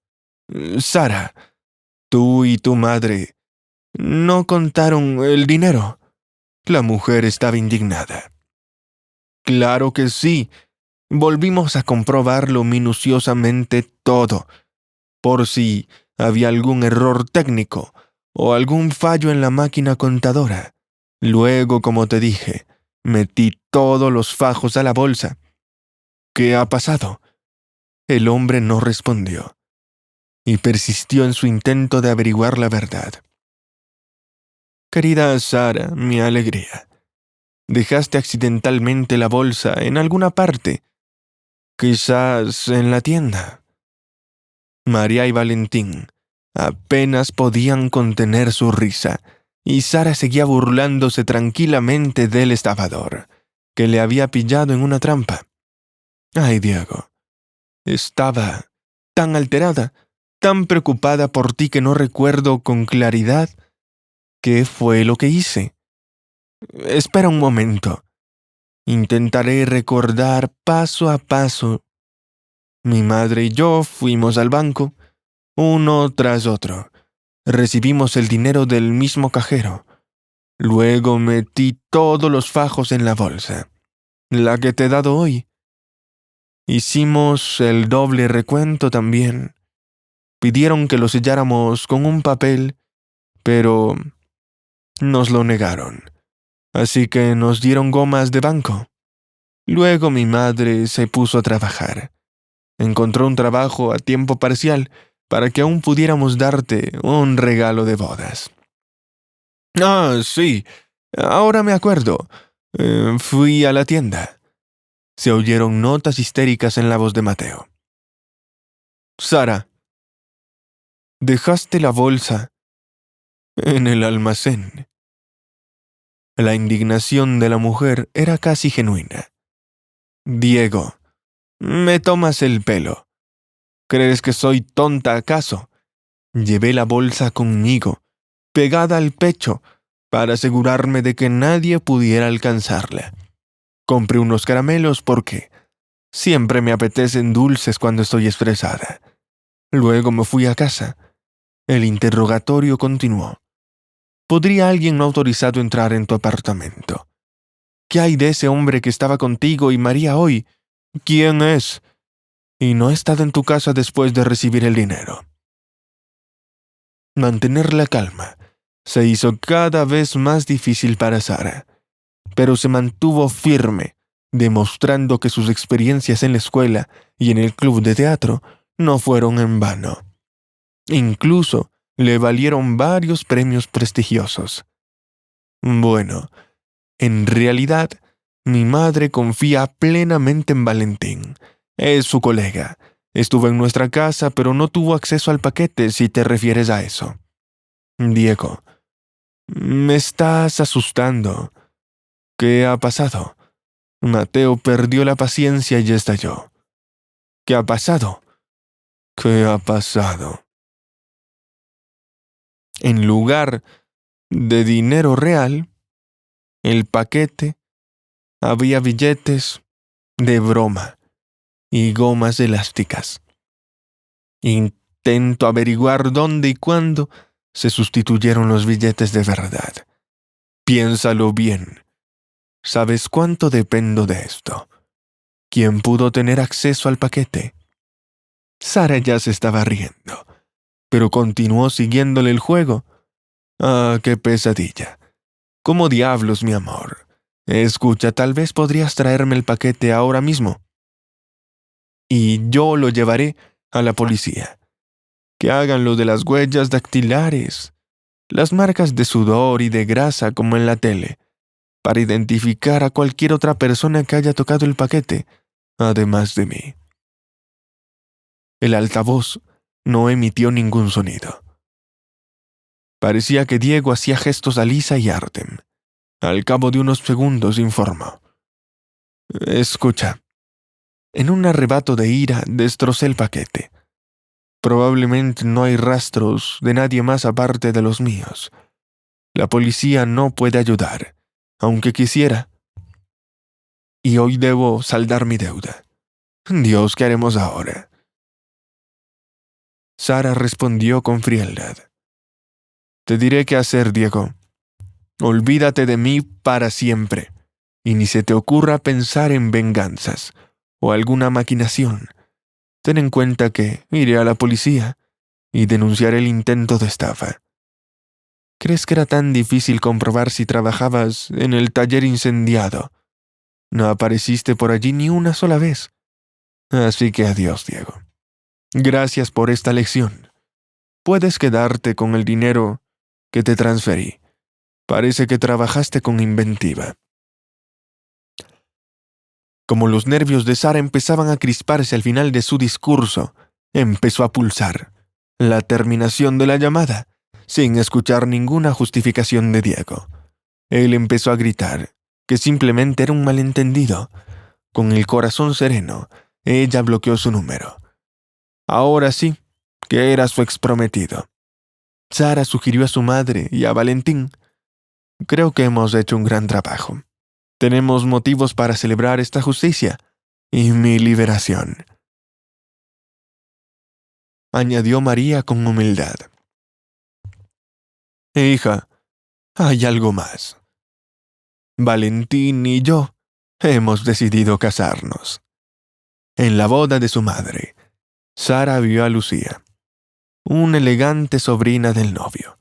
Sara, tú y tu madre no contaron el dinero. La mujer estaba indignada. Claro que sí. Volvimos a comprobarlo minuciosamente todo, por si había algún error técnico o algún fallo en la máquina contadora. Luego, como te dije, metí todos los fajos a la bolsa. ¿Qué ha pasado? El hombre no respondió y persistió en su intento de averiguar la verdad. Querida Sara, mi alegría, dejaste accidentalmente la bolsa en alguna parte, quizás en la tienda. María y Valentín apenas podían contener su risa, y Sara seguía burlándose tranquilamente del estafador, que le había pillado en una trampa. Ay, Diego, estaba tan alterada, tan preocupada por ti que no recuerdo con claridad qué fue lo que hice. Espera un momento. Intentaré recordar paso a paso. Mi madre y yo fuimos al banco, uno tras otro. Recibimos el dinero del mismo cajero. Luego metí todos los fajos en la bolsa, la que te he dado hoy. Hicimos el doble recuento también. Pidieron que lo selláramos con un papel, pero nos lo negaron. Así que nos dieron gomas de banco. Luego mi madre se puso a trabajar. Encontró un trabajo a tiempo parcial para que aún pudiéramos darte un regalo de bodas. Ah, sí, ahora me acuerdo. Fui a la tienda. Se oyeron notas histéricas en la voz de Mateo. Sara, dejaste la bolsa en el almacén. La indignación de la mujer era casi genuina. Diego, me tomas el pelo. ¿Crees que soy tonta acaso? Llevé la bolsa conmigo, pegada al pecho, para asegurarme de que nadie pudiera alcanzarla. Compré unos caramelos porque siempre me apetecen dulces cuando estoy estresada. Luego me fui a casa. El interrogatorio continuó. ¿Podría alguien no autorizado entrar en tu apartamento? ¿Qué hay de ese hombre que estaba contigo y María hoy? ¿Quién es? Y no ha estado en tu casa después de recibir el dinero. Mantener la calma se hizo cada vez más difícil para Sara, pero se mantuvo firme, demostrando que sus experiencias en la escuela y en el club de teatro no fueron en vano. Incluso le valieron varios premios prestigiosos. Bueno, en realidad, mi madre confía plenamente en Valentín. Es su colega. Estuvo en nuestra casa, pero no tuvo acceso al paquete, si te refieres a eso. Diego, me estás asustando. ¿Qué ha pasado? Mateo perdió la paciencia y estalló. ¿Qué ha pasado? ¿Qué ha pasado? En lugar de dinero real, el paquete había billetes de broma y gomas elásticas. intento averiguar dónde y cuándo se sustituyeron los billetes de verdad. Piénsalo bien. ¿Sabes cuánto dependo de esto? ¿Quién pudo tener acceso al paquete? Sara ya se estaba riendo, pero continuó siguiéndole el juego. Ah, qué pesadilla. ¿Cómo diablos, mi amor? Escucha, tal vez podrías traerme el paquete ahora mismo. Y yo lo llevaré a la policía. Que hagan lo de las huellas dactilares, las marcas de sudor y de grasa como en la tele, para identificar a cualquier otra persona que haya tocado el paquete, además de mí. El altavoz no emitió ningún sonido. Parecía que Diego hacía gestos a Lisa y Artem. Al cabo de unos segundos informó. Escucha. En un arrebato de ira destrocé el paquete. Probablemente no hay rastros de nadie más aparte de los míos. La policía no puede ayudar, aunque quisiera. Y hoy debo saldar mi deuda. Dios, ¿qué haremos ahora? Sara respondió con frialdad. Te diré qué hacer, Diego. Olvídate de mí para siempre, y ni se te ocurra pensar en venganzas o alguna maquinación. Ten en cuenta que iré a la policía y denunciaré el intento de estafa. ¿Crees que era tan difícil comprobar si trabajabas en el taller incendiado? No apareciste por allí ni una sola vez. Así que adiós, Diego. Gracias por esta lección. Puedes quedarte con el dinero que te transferí. Parece que trabajaste con inventiva. Como los nervios de Sara empezaban a crisparse al final de su discurso, empezó a pulsar la terminación de la llamada, sin escuchar ninguna justificación de Diego. Él empezó a gritar que simplemente era un malentendido. Con el corazón sereno, ella bloqueó su número. Ahora sí, que era su exprometido. Sara sugirió a su madre y a Valentín. Creo que hemos hecho un gran trabajo. Tenemos motivos para celebrar esta justicia y mi liberación, añadió María con humildad. Hija, hay algo más. Valentín y yo hemos decidido casarnos. En la boda de su madre, Sara vio a Lucía, una elegante sobrina del novio.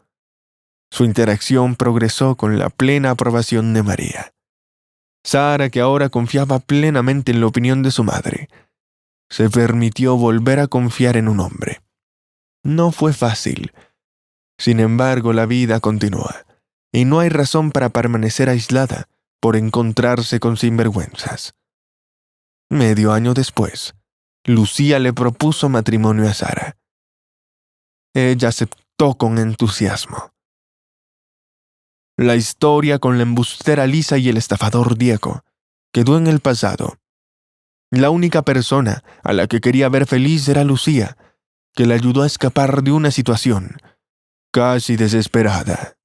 Su interacción progresó con la plena aprobación de María. Sara, que ahora confiaba plenamente en la opinión de su madre, se permitió volver a confiar en un hombre. No fue fácil. Sin embargo, la vida continúa, y no hay razón para permanecer aislada por encontrarse con sinvergüenzas. Medio año después, Lucía le propuso matrimonio a Sara. Ella aceptó con entusiasmo. La historia con la embustera Lisa y el estafador Diego quedó en el pasado. La única persona a la que quería ver feliz era Lucía, que le ayudó a escapar de una situación casi desesperada.